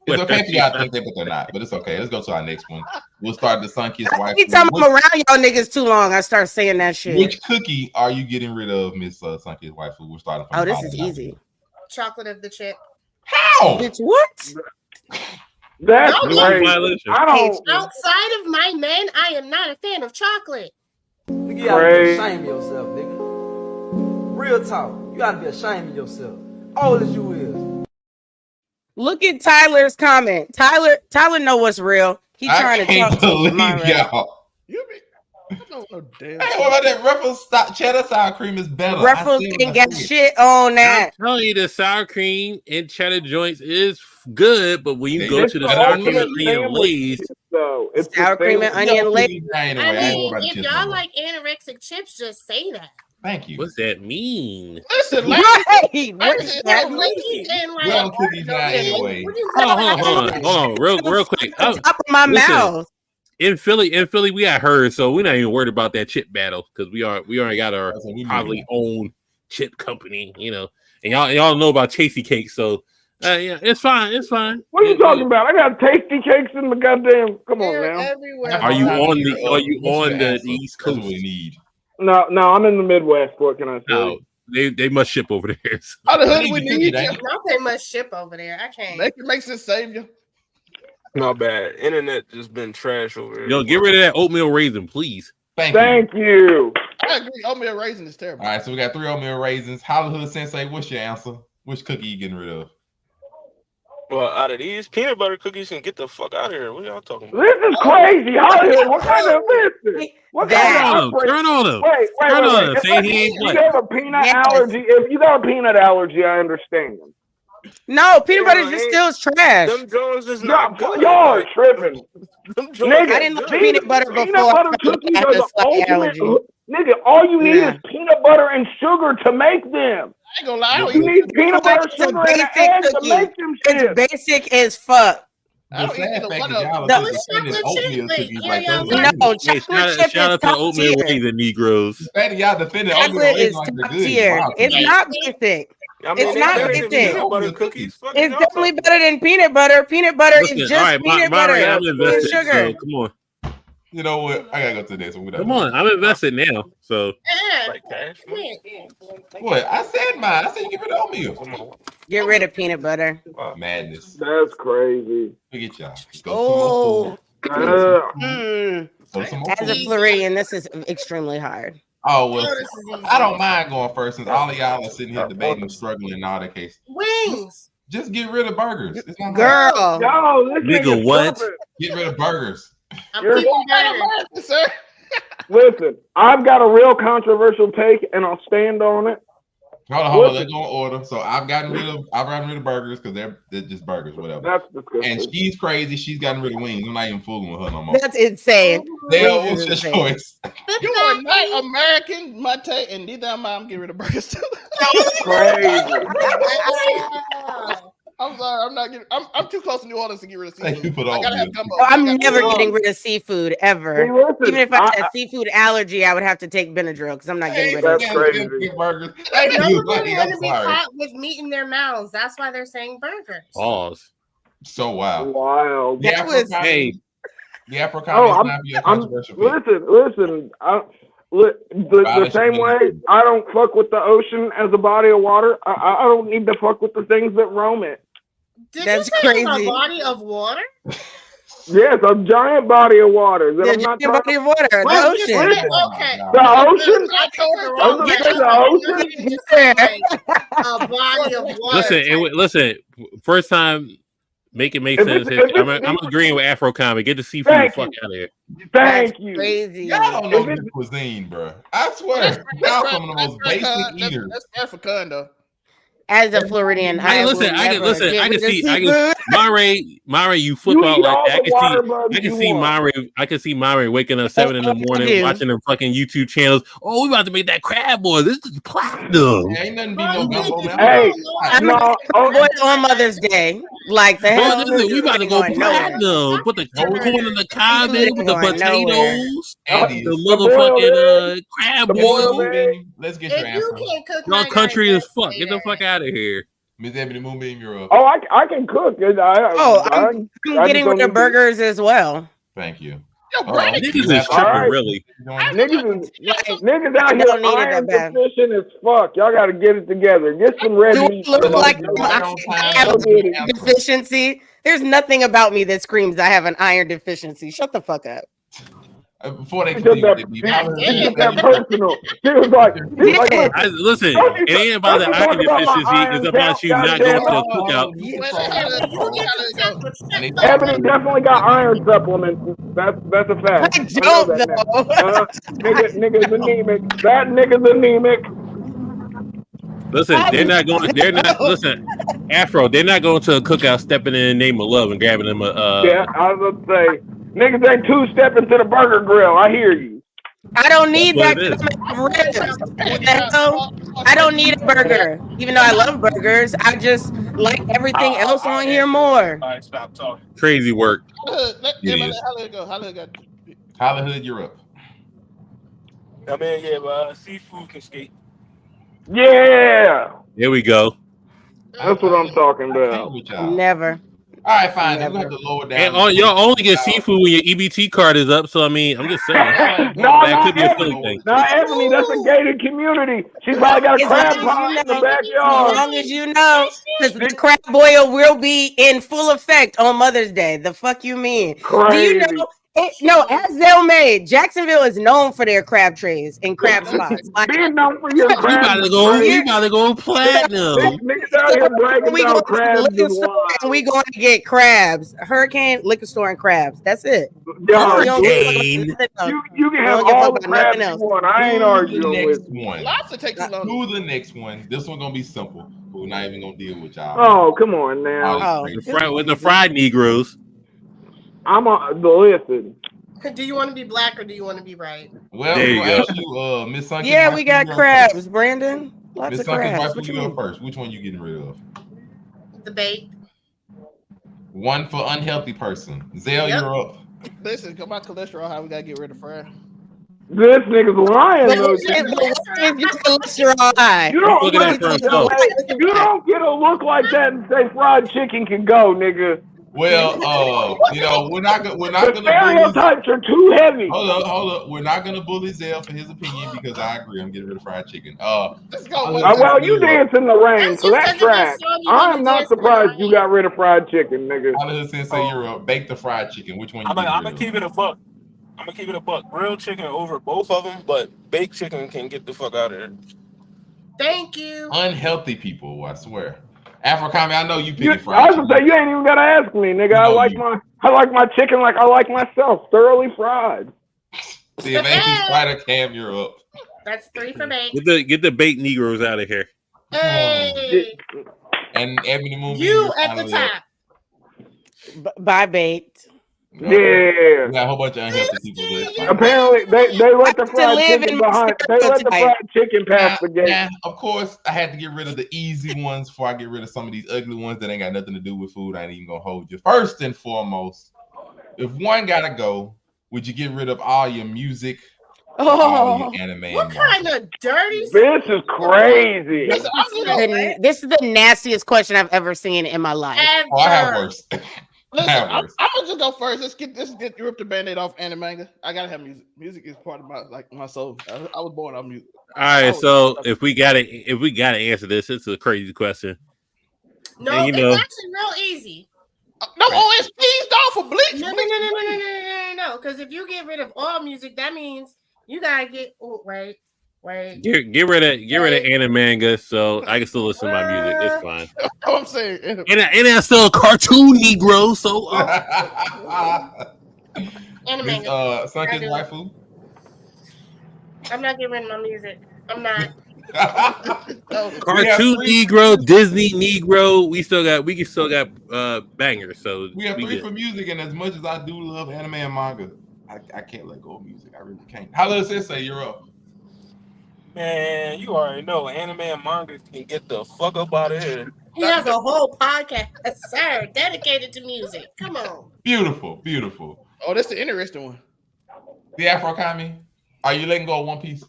It's okay for y'all to think that, but they're not. But it's okay. Let's go to our next one. We'll start the Sunkist wife. Anytime I'm around y'all niggas too long, I start saying that shit. Which cookie are you getting rid of, Miss Sunkist wife? We're starting from this is easy. Chocolate of the chip. How? Bitch, what? That's crazy. I don't. Outside of my men, I am not a fan of chocolate. You gotta be ashamed of yourself, nigga. Real talk. You gotta be ashamed of yourself. Old as you is. Look at Tyler's comment. Tyler know what's real. He trying to talk to my y'all. I don't know, damn. Hey, what about that Ruffles cheddar sour cream is better? Ruffles ain't got shit on that. I'm telling you, the sour cream and cheddar joints is good, but when you go to the sour cream and onion Lay's, sour cream and onion Lay's. I mean, if y'all like anorexic chips, just say that. Thank you. What's that mean? Listen, what does that mean? We're on cookies now anyway. Hold on, real quick. Top of my mouth. In Philly, we got heard, so we're not even worried about that chip battle because we already got our probably own chip company, you know. And y'all know about Tasty Cakes, so yeah, it's fine. What are you talking about? I got Tasty Cakes in the goddamn. Come on now. Everywhere. Are you on the East Coast? We need. No, I'm in the Midwest. What can I say? No, they must ship over there. So. How the hood we need? Not they must ship over there. I can't. Makes it save you. Not bad. Internet just been trash over here. Yo, get rid of that oatmeal raisin, please. Thank you. I agree. Oatmeal raisin is terrible. All right, so we got 3 oatmeal raisins. Hollywood Sensei, what's your answer? Which cookie you getting rid of? Well, out of these peanut butter cookies, can get the fuck out of here. What y'all talking about? This is crazy, Hollywood. What kind of listen? What kind of turn on him? Wait. Say he ain't you have a peanut allergy. If you got a peanut allergy, I understand. No, peanut butter just still trash. Them Jones is not good. Y'all are tripping. Nigga, I didn't like peanut butter before. Peanut butter cookies are the ultimate. Nigga, all you need is peanut butter and sugar to make them. I ain't gonna lie. You need peanut butter, sugar, and an egg to make them shit. It's basic as fuck. The sad fact is y'all No, are defending oatmeal cookies like no, chocolate chip is shout out to top oatmeal tier. raisin Negroes. The fact that y'all defending oatmeal Chocolate raisin is like they're top good. tier. Wow. It's not basic. I mean, It's not basic. Peanut butter cookies. It's definitely better than peanut butter. Peanut butter is just all right, peanut Mari, butter I'm and invested. sugar. So come on. You know what? I gotta go to this one. Come on, I'm invested now. So Like cash. What? I said mine. I said you get rid of oatmeal. Get rid of peanut butter. Madness. That's crazy. Look at y'all. Oh. Go some more As a Floridian, this is extremely hard. Oh, well, I don't mind going first since all of y'all are sitting here debating, struggling in all the cases. Wings. Just get rid of burgers. It's not Girl. Yo, this nigga, what? Get rid of burgers. I'm keeping burgers. Sir. Listen, I've got a real controversial take, and I'll stand on it. Hold on. Let's go in order. So I've gotten rid of burgers because they're just burgers, whatever. That's disgusting. And she's crazy. She's gotten rid of wings. I'm not even fooling with her no more. That's insane. Dale, what's your choice? You are not American, Mate, and neither am I. I'm getting rid of burgers too. Crazy. I'm sorry, I'm not getting. I'm too close to New Orleans to get rid of seafood. Thank you for the I gotta have oatmeal. gumbo. I'm never getting rid of seafood ever. Hey, listen, Even if I had a seafood allergy, I would have to take Benadryl because I'm not getting rid of That's it. crazy. Get burgers. No Thank one you. want buddy. to I'm be sorry. caught with meat in their mouths. That's why they're saying burgers. Pause. So wild. Wild. The That was- Hey. Afro comedy is not your controversial pick. Listen. The same way I don't fuck with the ocean as a body of water. I don't need to fuck with the things that roam it. Did That's you say crazy. a body of water? Yes, a giant body of water. That The I'm not giant body of water, the Well, ocean. Okay. The ocean? I told the I wrong was guy. gonna say the ocean. You just said, like, a body of water. Listen. First time, make it make sense. I'm agreeing with Afro Comic. Get the seafood the fuck out of here. Thank you. Crazy. Y'all don't know this cuisine, bro. I swear. Y'all some of the most basic eaters. That's African though. As a Floridian, I can see Mare, you flip out like that. I can see Mare waking up 7 a.m, watching them fucking YouTube channels. Oh, we about to make that crab boy. This is platinum. Ain't nothing be no gumbo. Hey, on Mother's Day. Like the hell? Well, listen, we about to go platinum. Put the corn in the cob in with the potatoes, the motherfucking crab boil. Let's get your answer. Y'all country as fuck. Get the fuck out of here. Miss Ebony Moonbeam, you're up. Oh, I can cook. I'm getting rid of burgers as well. Thank you. Niggas is tripping, really. Niggas out here iron deficient as fuck. Y'all got to get it together. Get some red meat. Look like I have a deficiency. There's nothing about me that screams I have an iron deficiency. Shut the fuck up. Before they that personal. She was like, listen, it ain't about the iron deficiency. It's about you not going to the cookout. Ebony definitely got iron supplements. That's a fact. I don't know. Nigga's anemic. That nigga's anemic. Listen, they're not. Listen, Afro, they're not going to a cookout, stepping in the name of love and grabbing them a. Yeah, I was going to say. Niggas ain't two-stepping to the burger grill. I hear you. I don't need that. I don't need a burger. Even though I love burgers, I just like everything else on here more. All right, stop talking. Crazy work. Hollywood, you're up. I mean, yeah, but seafood can skate. Yeah. Here we go. That's what I'm talking about. Never. All right, fine. Then we have to lower down. And y'all only get seafood when your EBT card is up. So I mean, I'm just saying that could be a silly thing. Not Ebony. That's a gated community. She's probably got a crab pot in the backyard. As long as you know, because the crab boil will be in full effect on Mother's Day. The fuck you mean? Crazy. Do you know? No, as Zell made, Jacksonville is known for their crab trays and crab spots. Like, being known for your crab. You about to go platinum. Niggas out here bragging about crabs and we going to get crabs. Hurricane, liquor store, and crabs. That's it. You can have all the crabs you want. I ain't arguing with you. Lobster take too long. To the next one. This one gonna be simple. We're not even gonna deal with y'all. Oh, come on now. With the fried Negroes. I'm on the listen. Do you want to be black or do you want to be white? Well, there you go. Miss Sunken. Yeah, we got crabs, Brandon. Lots of crabs. What you go first? Which one you getting rid of? The bait. One for unhealthy person. Zell, you're up. Listen, come on, cholesterol. How we gotta get rid of fry? This nigga's lying though. You don't get a look like that and say fried chicken can go, nigga. Well, we're not gonna. Stereotypes are too heavy. Hold up. We're not gonna bully Zell for his opinion because I agree. I'm getting rid of fried chicken. Let's go. Well, you dance in the rain, so that's trash. I'm not surprised you got rid of fried chicken, nigga. Hollywood Sensei, you're up. Bake the fried chicken. Which one? I'm gonna keep it a buck. I'm gonna keep it a buck. Grilled chicken over both of them, but baked chicken can get the fuck out of there. Thank you. Unhealthy people, I swear. Afro-Kami, I know you pick fried. I was gonna say you ain't even gotta ask me, nigga. I like my chicken like I like myself, thoroughly fried. See if Auntie's Spider Cam, you're up. That's 3 for me. Get the baked Negroes out of here. Hey. And Ebony Moonbeam, you at the top. Bye, baked. Yeah. We got a whole bunch of unhealthy people. Apparently, they let the fried chicken behind. They let the fried chicken pass the gate. Yeah, of course, I had to get rid of the easy ones before I get rid of some of these ugly ones that ain't got nothing to do with food. I ain't even gonna hold you. First and foremost, if one gotta go, would you get rid of all your music? All your anime? What kind of dirty? This is crazy. This is the nastiest question I've ever seen in my life. Oh, I have worse. Listen, I'm gonna just go first. Let's get rip the band-aid off anime. I gotta have music. Music is part of my soul. I was born on music. All right, so if we gotta answer this, it's a crazy question. No, and, it's actually real easy. No OSTs, dog, for Bleach. No. Because if you get rid of all music, that means you gotta get. Oh, wait. Get rid of Animanga, so I can still listen to my music. It's fine. I'm saying, and I still a cartoon Negro, so. Animanga. Sunken's waifu. I'm not getting rid of my music. I'm not. Cartoon Negro, Disney Negro. We still got bangers. So we have 3 for music, and as much as I do love anime and manga, I can't let go of music. I really can't. How does it say you're up? Man, you already know anime and manga can get the fuck up out of here. He has a whole podcast, sir, dedicated to music. Come on. Beautiful, beautiful. Oh, that's the interesting one. The Afro Kami, are you letting go of One Piece?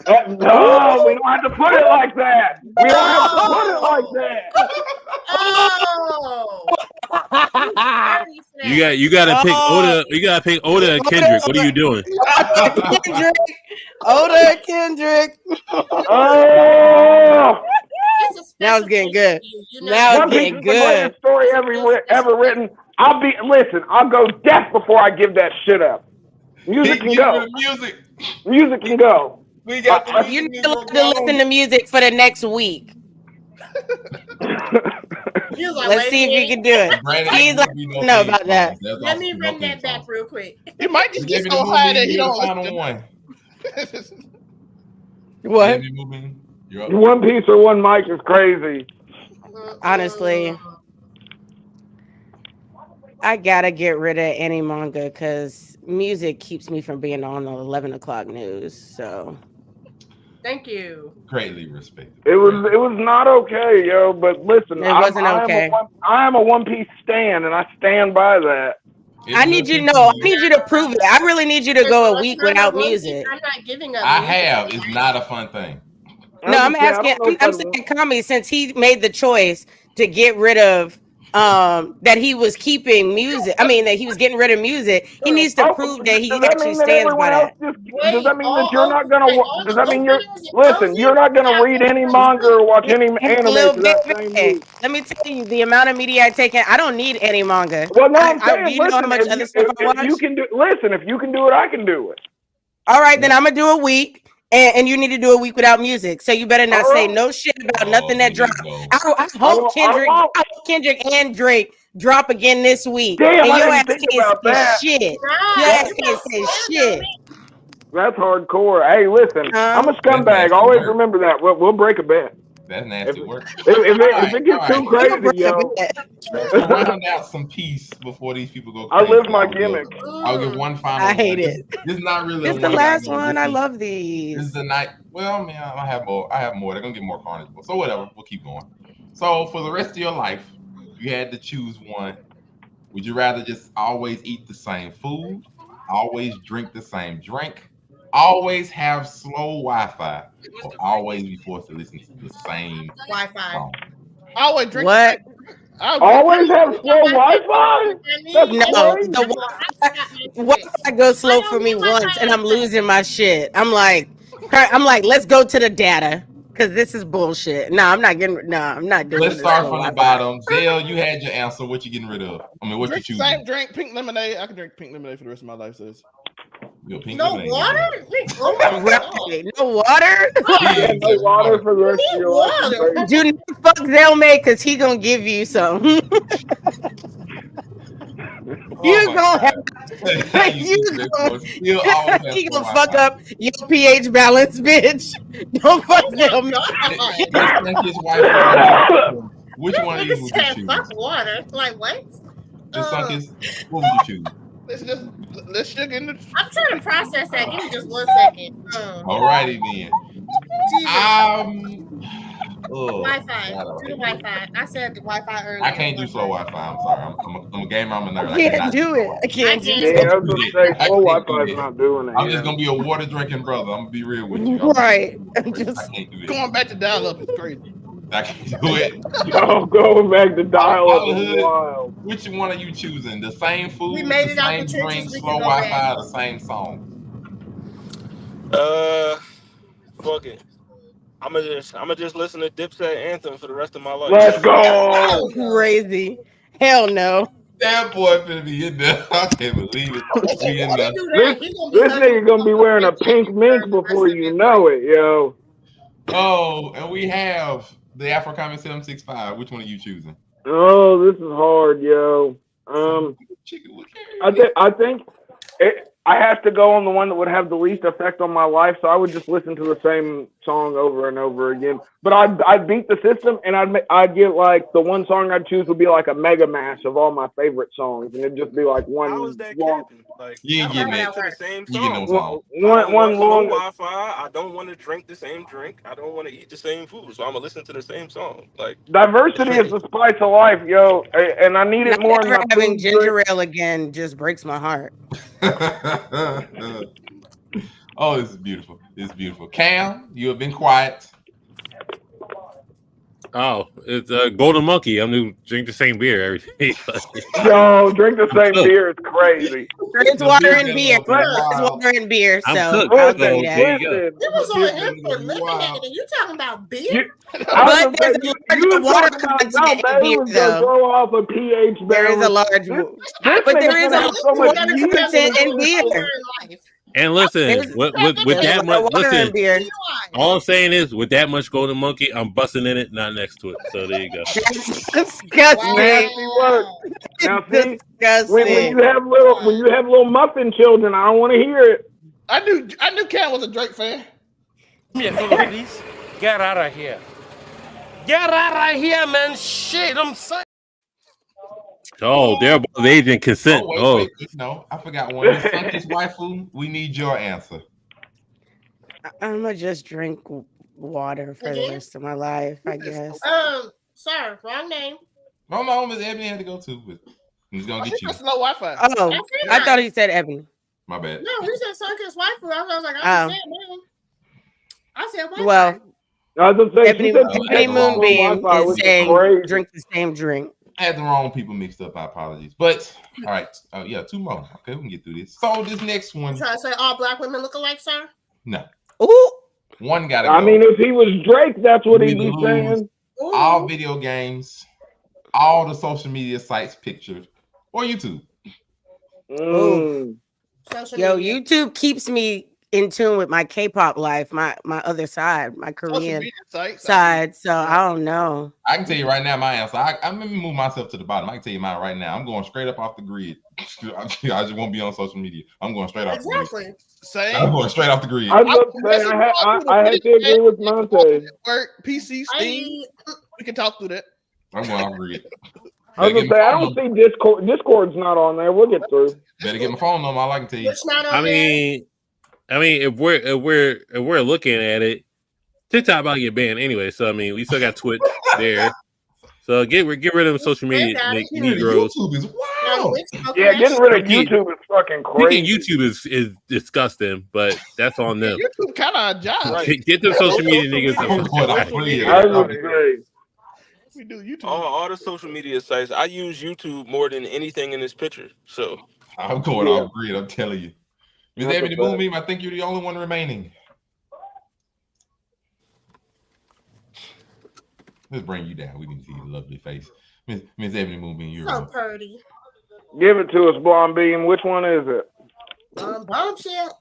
No, we don't have to put it like that. We don't have to put it like that. Oh. You gotta pick Oda. You gotta pick Oda and Kendrick. What are you doing? Kendrick. Oda Kendrick. Oh. Now it's getting good. Now it's getting good. The greatest story ever written. I'll go deaf before I give that shit up. Music can go. Music can go. We got you need to listen to music for the next week. Let's see if you can do it. Please let me know about that. Let me bring that back real quick. You might just get so high that you don't listen. What? One Piece or one mic is crazy. Honestly, I gotta get rid of any manga because music keeps me from being on the 11 o'clock news. So, thank you. Greatly respected. It was not okay, yo. But listen, it wasn't okay. I am a One Piece stan, and I stand by that. I need you to know. I need you to prove it. I really need you to go a week without music. I'm not giving up. I have. It's not a fun thing. No, I'm asking. I'm saying, Kami, since he made the choice to get rid of, that he was keeping music. I mean, that he was getting rid of music. He needs to prove that he actually stands by that. Does that mean that you're not gonna? Does that mean you're not gonna read any manga or watch any anime for that same week? Let me tell you, the amount of media I take in, I don't need any manga. Well, no, I'm saying, you know how much other stuff I watch? If you can do it, I can do it. All right, then I'm gonna do a week. And you need to do a week without music, so you better not say no shit about nothing that dropped. I hope Kendrick and Drake drop again this week. Damn, and your I ass didn't think can't about say that. shit. Your ass can't say shit. That's hardcore. Hey, listen, I'm a scumbag. Always remember that. We'll break a bet. That's nasty work. If it gets too crazy, yo. To round out some peace before these people go crazy. I live my gimmick. I'll give one final. I hate it. This is not really. This is the last one. I love these. This is the night. Well, man, I have more. They're gonna get more carnage. So whatever. We'll keep going. So for the rest of your life, you had to choose one. Would you rather just always eat the same food, always drink the same drink, always have slow Wi-Fi, or always be forced to listen to the same Wi-Fi song? Always drink. What? Always have slow Wi-Fi? No, the Wi-Fi goes slow for me once, and I'm losing my shit. I'm like, let's go to the data because this is bullshit. No, I'm not doing. Let's start from the bottom. Dale, you had your answer. What you getting rid of? I mean, what you choosing? Same drink, pink lemonade. I can drink pink lemonade for the rest of my life. Says. No water? No water? No water for the rest of your life. Do not fuck Zelmay because he gonna give you some. You gonna have you gonna fuck up your pH balance, bitch. Don't fuck Zelmay. Which one of these would you choose? Fuck water. Like what? What would you choose? Let's sugar in the. I'm trying to process that. Give me just 1 second. Alrighty then. Wi-Fi. Do the Wi-Fi. I said the Wi-Fi earlier. I can't do slow Wi-Fi. I'm sorry. I'm a gamer. I'm a nerd. I can't do it. I can't do it. Yeah, I was gonna say slow Wi-Fi is not doing it. I'm just gonna be a water drinking brother. I'm gonna be real with you. Right. I can't do it. Going back to dial-up is crazy. I can't do it. Yo, going back to dial-up is wild. Which one are you choosing? The same food, the same drink, slow Wi-Fi, the same song? Fuck it. I'ma just listen to Dipset Anthem for the rest of my life. Let's go. Crazy. Hell no. That boy finna be in there. I can't believe it. Be in there. This nigga gonna be wearing a pink mink before you know it, yo. Oh, and we have the Afro Comment 765. Which one are you choosing? Oh, this is hard, yo. I think I have to go on the one that would have the least effect on my life, so I would just listen to the same song over and over again. But I'd beat the system, and I'd get like the one song I'd choose would be like a mega mash of all my favorite songs, and it'd just be like one How is that long. capping? Like, You ain't I'm getting listening that. to the same You getting song. no song. One No long. Wi-Fi. I don't want to drink the same drink. I don't want to eat the same food. So I'm gonna listen to the same song. Like, Diversity is the spice of life, yo, and I need it more in Never my having food. ginger ale again just breaks my heart. Oh, this is beautiful. This is beautiful. Cam, you have been quiet. Oh, it's a Golden Monkey. I'm gonna drink the same beer every day. Yo, drink the same beer is crazy. It's water and beer. It's water and beer. I'm So cooked. I'll So give you that. there you go. It was on him for lemonade, and you talking about beer? But there's a large water content in beer, though. Throw off a pH There is a large, but there is a so much water content in beer. And listen, with that much, listen. Beer. All I'm saying is, with that much Golden Monkey, I'm busting in it, not next to it. So there you go. Disgusting. Nasty work. Now see, Disgusting. when you have little muffin children, I don't want to hear it. I knew Cam was a Drake fan. Give me a finger, please. Get out of here. Get out of here, man. Shit, I'm saying. Oh, they're both age and consent. Wait, no, I forgot one. His waifu, we need your answer. I'm gonna just drink water for the rest of my life, I guess. Sir, wrong name. No, Miss Ebony had to go too. But he's gonna get you. That's no Wi-Fi. Oh, I thought he said Ebony. My bad. No, he said Sunken's wife. I was like, I said man. I said Wi-Fi. Well, I was gonna say, Ebony Moonbeam is saying drink the same drink. I had the wrong people mixed up. My apologies. But all right, yeah, two more. Okay, we can get through this. So this next one. You trying to say all black women look alike, sir? No. Ooh. One gotta go. I mean, if he was Drake, that's what he'd be saying. All video games, all the social media sites pictured, or YouTube. Yo, YouTube keeps me in tune with my K-pop life, my other side, my Korean side. So I don't know. I can tell you right now my answer. I'm gonna move myself to the bottom. I can tell you mine right now. I'm going straight up off the grid. I just won't be on social media. I'm going straight off the grid. Same. I'm going straight off the grid. I had to agree with Monte. Work, PC, Steam. We can talk through that. I'm going off the grid. I was gonna say I don't see Discord. Discord's not on there. We'll get through. Better get my phone number. All I can tell you. I mean, if we're looking at it, TikTok about to get banned anyway. So I mean, we still got Twitch there. So get rid of social media, Negroes. YouTube is wild. Yeah, getting rid of YouTube is fucking crazy. YouTube is disgusting, but that's on them. YouTube kind of a job. Right. Get them social media niggas. We do YouTube. All the social media sites. I use YouTube more than anything in this picture. So I'm going off grid. I'm telling you. Miss Ebony Moonbeam, I think you're the only one remaining. Let's bring you down. We can see your lovely face. Miss Ebony Moonbeam, you're so pretty. Give it to us, Blonde Beam. Which one is it? Bombshell.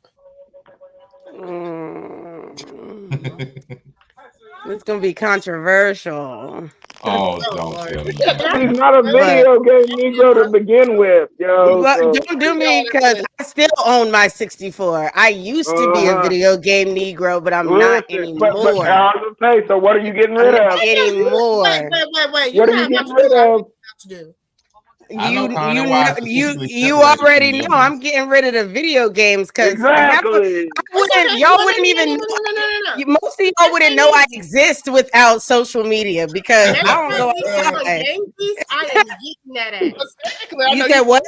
It's gonna be controversial. Oh, don't tell me. He's not a video game Negro to begin with, yo. Don't do me because I still own my 64. I used to be a video game Negro, but I'm not anymore. So what are you getting rid of? Anymore. Wait. What are you getting rid of? You already know I'm getting rid of the video games because y'all wouldn't even know. Most of y'all wouldn't know I exist without social media because I don't go outside. I am yeeting that ass. You said what?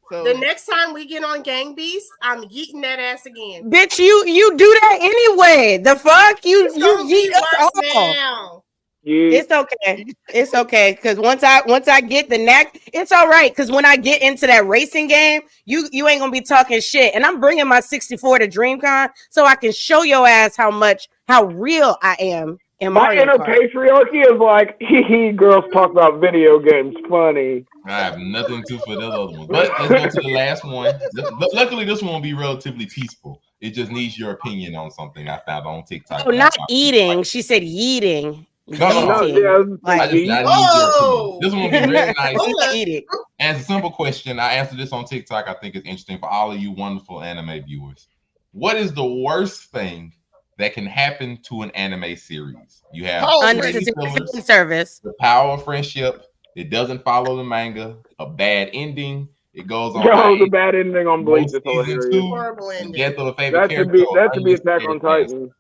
The next time we get on Gang Beast, I'm yeeting that ass again. Bitch, you do that anyway. The fuck you yeet us all. Now. It's okay. It's okay. Cause once I get the knack, it's all right. Cause when I get into that racing game, you ain't gonna be talking shit. And I'm bringing my 64 to DreamCon so I can show your ass how real I am. In my inner patriarchy is like, girls talk about video games. Funny. I have nothing to for the other one. But let's go to the last one. Luckily, this one will be relatively peaceful. It just needs your opinion on something I found on TikTok. Oh, not eating. She said yeeting. No. This one will be really nice. And as a simple question, I answered this on TikTok. I think it's interesting for all of you wonderful anime viewers. What is the worst thing that can happen to an anime series? You have unnecessary service, the power of friendship. It doesn't follow the manga. A bad ending. It goes on. Yo, the bad ending on Bleach is hilarious. Horrible ending. Death of the favorite character. That should be Attack on Titan.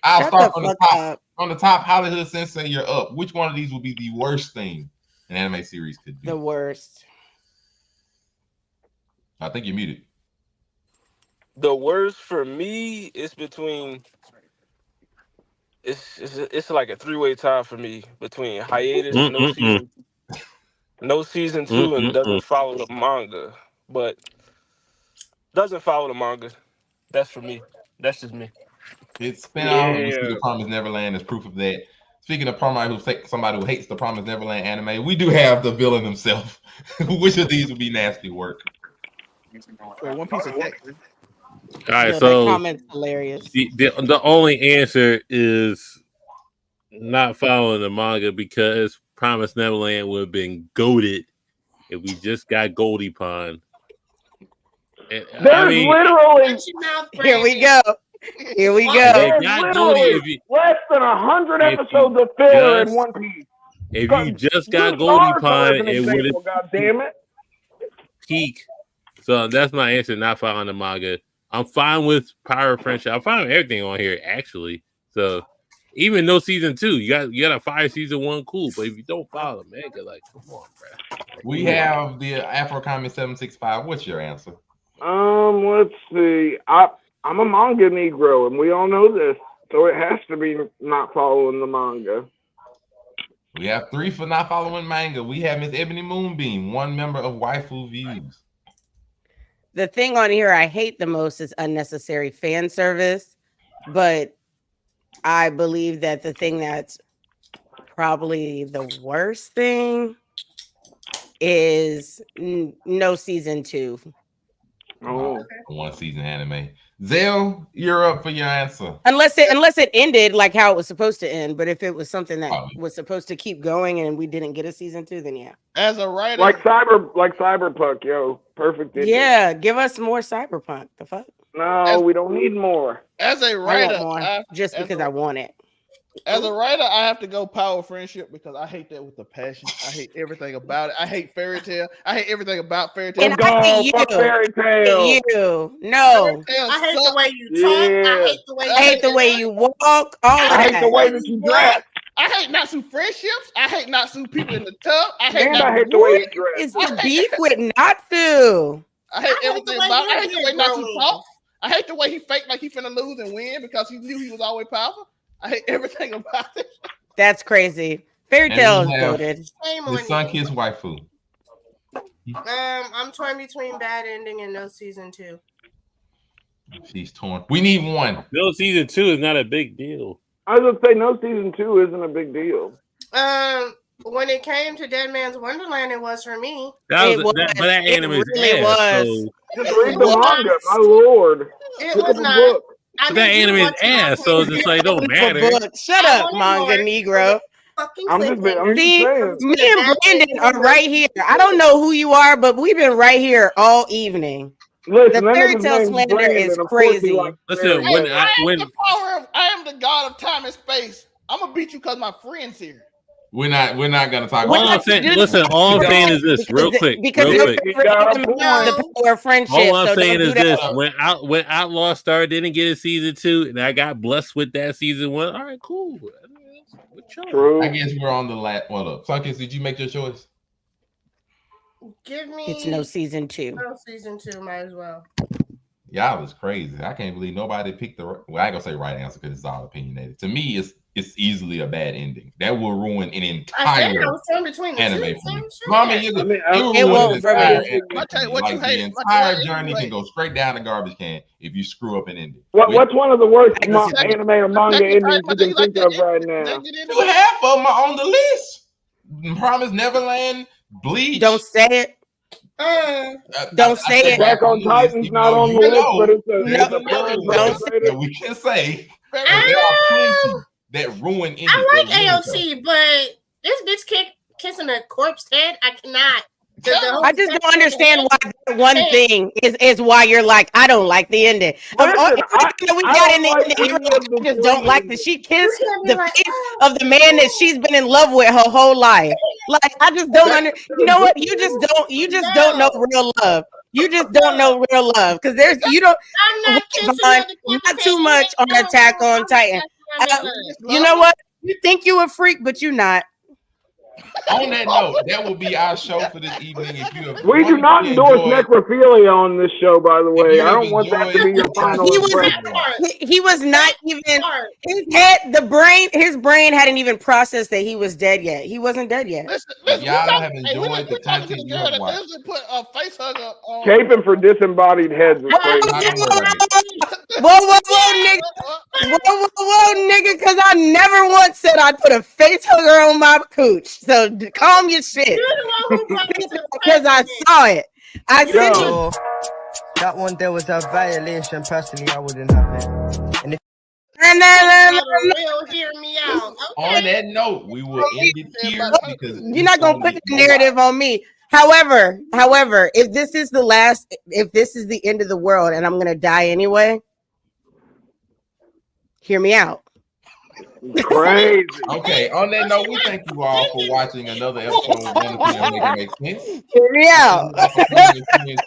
I'll start from the top. On the top, Hollywood Sensei, you're up. Which one of these would be the worst thing an anime series could do? The worst. I think you're muted. The worst for me is between. It's like a 3-way tie for me between hiatus, no season 2, and doesn't follow the manga. But doesn't follow the manga. That's for me. That's just me. It's The Promised Neverland is proof of that. Speaking of somebody who hates the Promised Neverland anime, we do have the villain himself. Which of these would be nasty work? One Piece of text. All right, that so comment's hilarious. The only answer is not following the manga because Promised Neverland would have been goated if we just got Goldie Pond. Literally. Here we go. Here we go. Less than 100 episodes of filler in One Piece. If you just got Goldie Pond, it would have. God damn it. Peak. So that's my answer. Not following the manga. I'm fine with Power of Friendship. I'm fine with everything on here, actually. So even no season 2, you got a fire season 1, cool. But if you don't follow the manga, like, come on, bro. We have the Afro Comment 765. What's your answer? Let's see. I'm a manga Negro, and we all know this, so it has to be not following the manga. We have 3 for not following manga. We have Miss Ebony Moonbeam, one member of Waifu Views. The thing on here I hate the most is unnecessary fan service, but I believe that the thing that's probably the worst thing is no season 2. Oh, one season anime. Zell, you're up for your answer. Unless it ended like how it was supposed to end, but if it was something that was supposed to keep going and we didn't get a season 2, then yeah. As a writer, like Cyberpunk, yo, perfect. Ending. Yeah, give us more Cyberpunk. The fuck? No, we don't need more. As a writer, I want it. As a writer, I have to go Power of Friendship because I hate that with a passion. I hate everything about it. I hate Fairy Tail. I hate everything about Fairy Tail. And I hate you. Fairy Tail. No. I hate the way you talk. I hate the way you walk. I hate the way that you dress. I hate Natsu friendships. I hate Natsu people in the tub. I hate the way you dress. It's the beef with Natsu. I hate everything about it. I hate the way Natsu talks. I hate the way he faked like he finna lose and win because he knew he was always powerful. I hate everything about it. That's crazy. Fairy Tail is goated. The Sun-Kissed Waifu. I'm torn between bad ending and no season 2. She's torn. We need one. No season 2 is not a big deal. I was gonna say no season 2 isn't a big deal. When it came to Dead Man's Wonderland, it was for me. That anime really was. Just read the manga, my lord. It was not. But that anime is ass, so it's just like don't matter. Shut up, manga Negro. I'm just saying. Me and Brandon are right here. I don't know who you are, but we've been right here all evening. Listen, the Fairy Tail slander is crazy. Listen, I am the god of time and space. I'm gonna beat you because my friend's here. We're not gonna talk all I'm saying is this, real quick. The power of friendship. All I'm saying is this: when Outlaw Star didn't get a season 2, and I got blessed with that season 1. All right, cool. True. I guess we're on the last one up. Sunkist, did you make your choice? Give me. It's no season 2. No season 2, might as well. Y'all was crazy. I can't believe nobody picked the. Well, I ain't gonna say right answer because it's all opinionated. To me, it's easily a bad ending. That will ruin an entire anime for me. It won't for me. The entire journey can go straight down the garbage can if you screw up an ending. What's one of the worst anime or manga endings you can think of right now? 2 half of them are on the list. Promised Neverland, Bleach. Don't say it. Don't say it. Attack on Titan's not on the list, but it's a we can say there are plenty that ruin endings. I like AOT, but this bitch kissing a corpse head, I cannot. I just don't understand why that one thing is why you're like, I don't like the ending. Of all Listen, everything that we I got don't in the like ending, you're any like, of the I just don't three like that endings. she kissed the face of the man that she's been in love with her whole life. Like, I just don't you know what? You just don't know real love. You just don't know real love because you don't. I'm not kissing Vaughn, the not too much on Attack on Titan. You know what? You think you a freak, but you're not. On that note, that will be our show for this evening. If you have We do not endorse enjoyed, necrophilia on this show, by the way. I have don't want that to enjoyed be your the final He was impression. he was not even his brain hadn't even processed that he was dead yet. He wasn't dead yet. if y'all have enjoyed the content you have watched, Leslie put a face hugger on. Caping for disembodied heads is crazy. Whoa, nigga. Whoa, nigga, because I never once said I'd put a face hugger on my cooch. So calm your shit. Because I saw it. I said So, that one there was a violation. Personally, I wouldn't have it. And if hear me out. on that note, we will end it here because you're not gonna put the narrative on me. However, if this is the end of the world and I'm gonna die anyway, hear me out. Crazy. Okay, on that note, we thank you all for watching another episode of Wonderful and Make It Make Sense. Hear me out.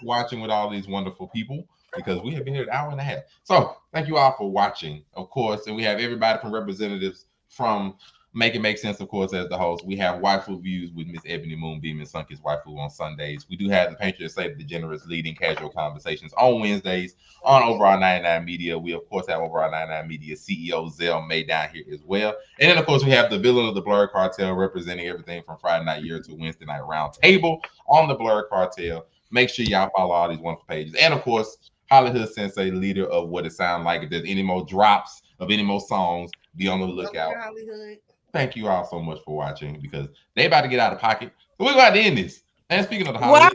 Watching with all these wonderful people because we have been here an hour and a half. So thank you all for watching, of course. And we have everybody from representatives from Make It Make Sense, of course, as the host. We have Waifu Views with Miss Ebony Moonbeam and Sunkiss Waifu on Sundays. We do have the Patriots Say the Degenerates leading casual conversations on Wednesdays on Overall 99 Media. We, of course, have Overall 99 Media CEO Zell May down here as well. And then, of course, we have the villain of the Blur Cartel representing everything from Friday Night Year to Wednesday Night Round Table on the Blur Cartel. Make sure y'all follow all these wonderful pages. And, of course, Hollywood Sensei, leader of What It Sound Like. If there's any more drops of any more songs, be on the lookout. Thank you all so much for watching because they about to get out of pocket. So we're going to end this. And speaking of the holidays,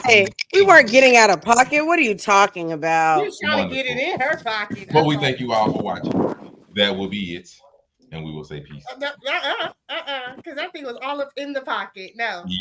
why? We weren't getting out of pocket. What are you talking about? She's trying to get it in her pocket. But we thank you all for watching. That will be it. And we will say peace. Because that thing was all up in the pocket. No.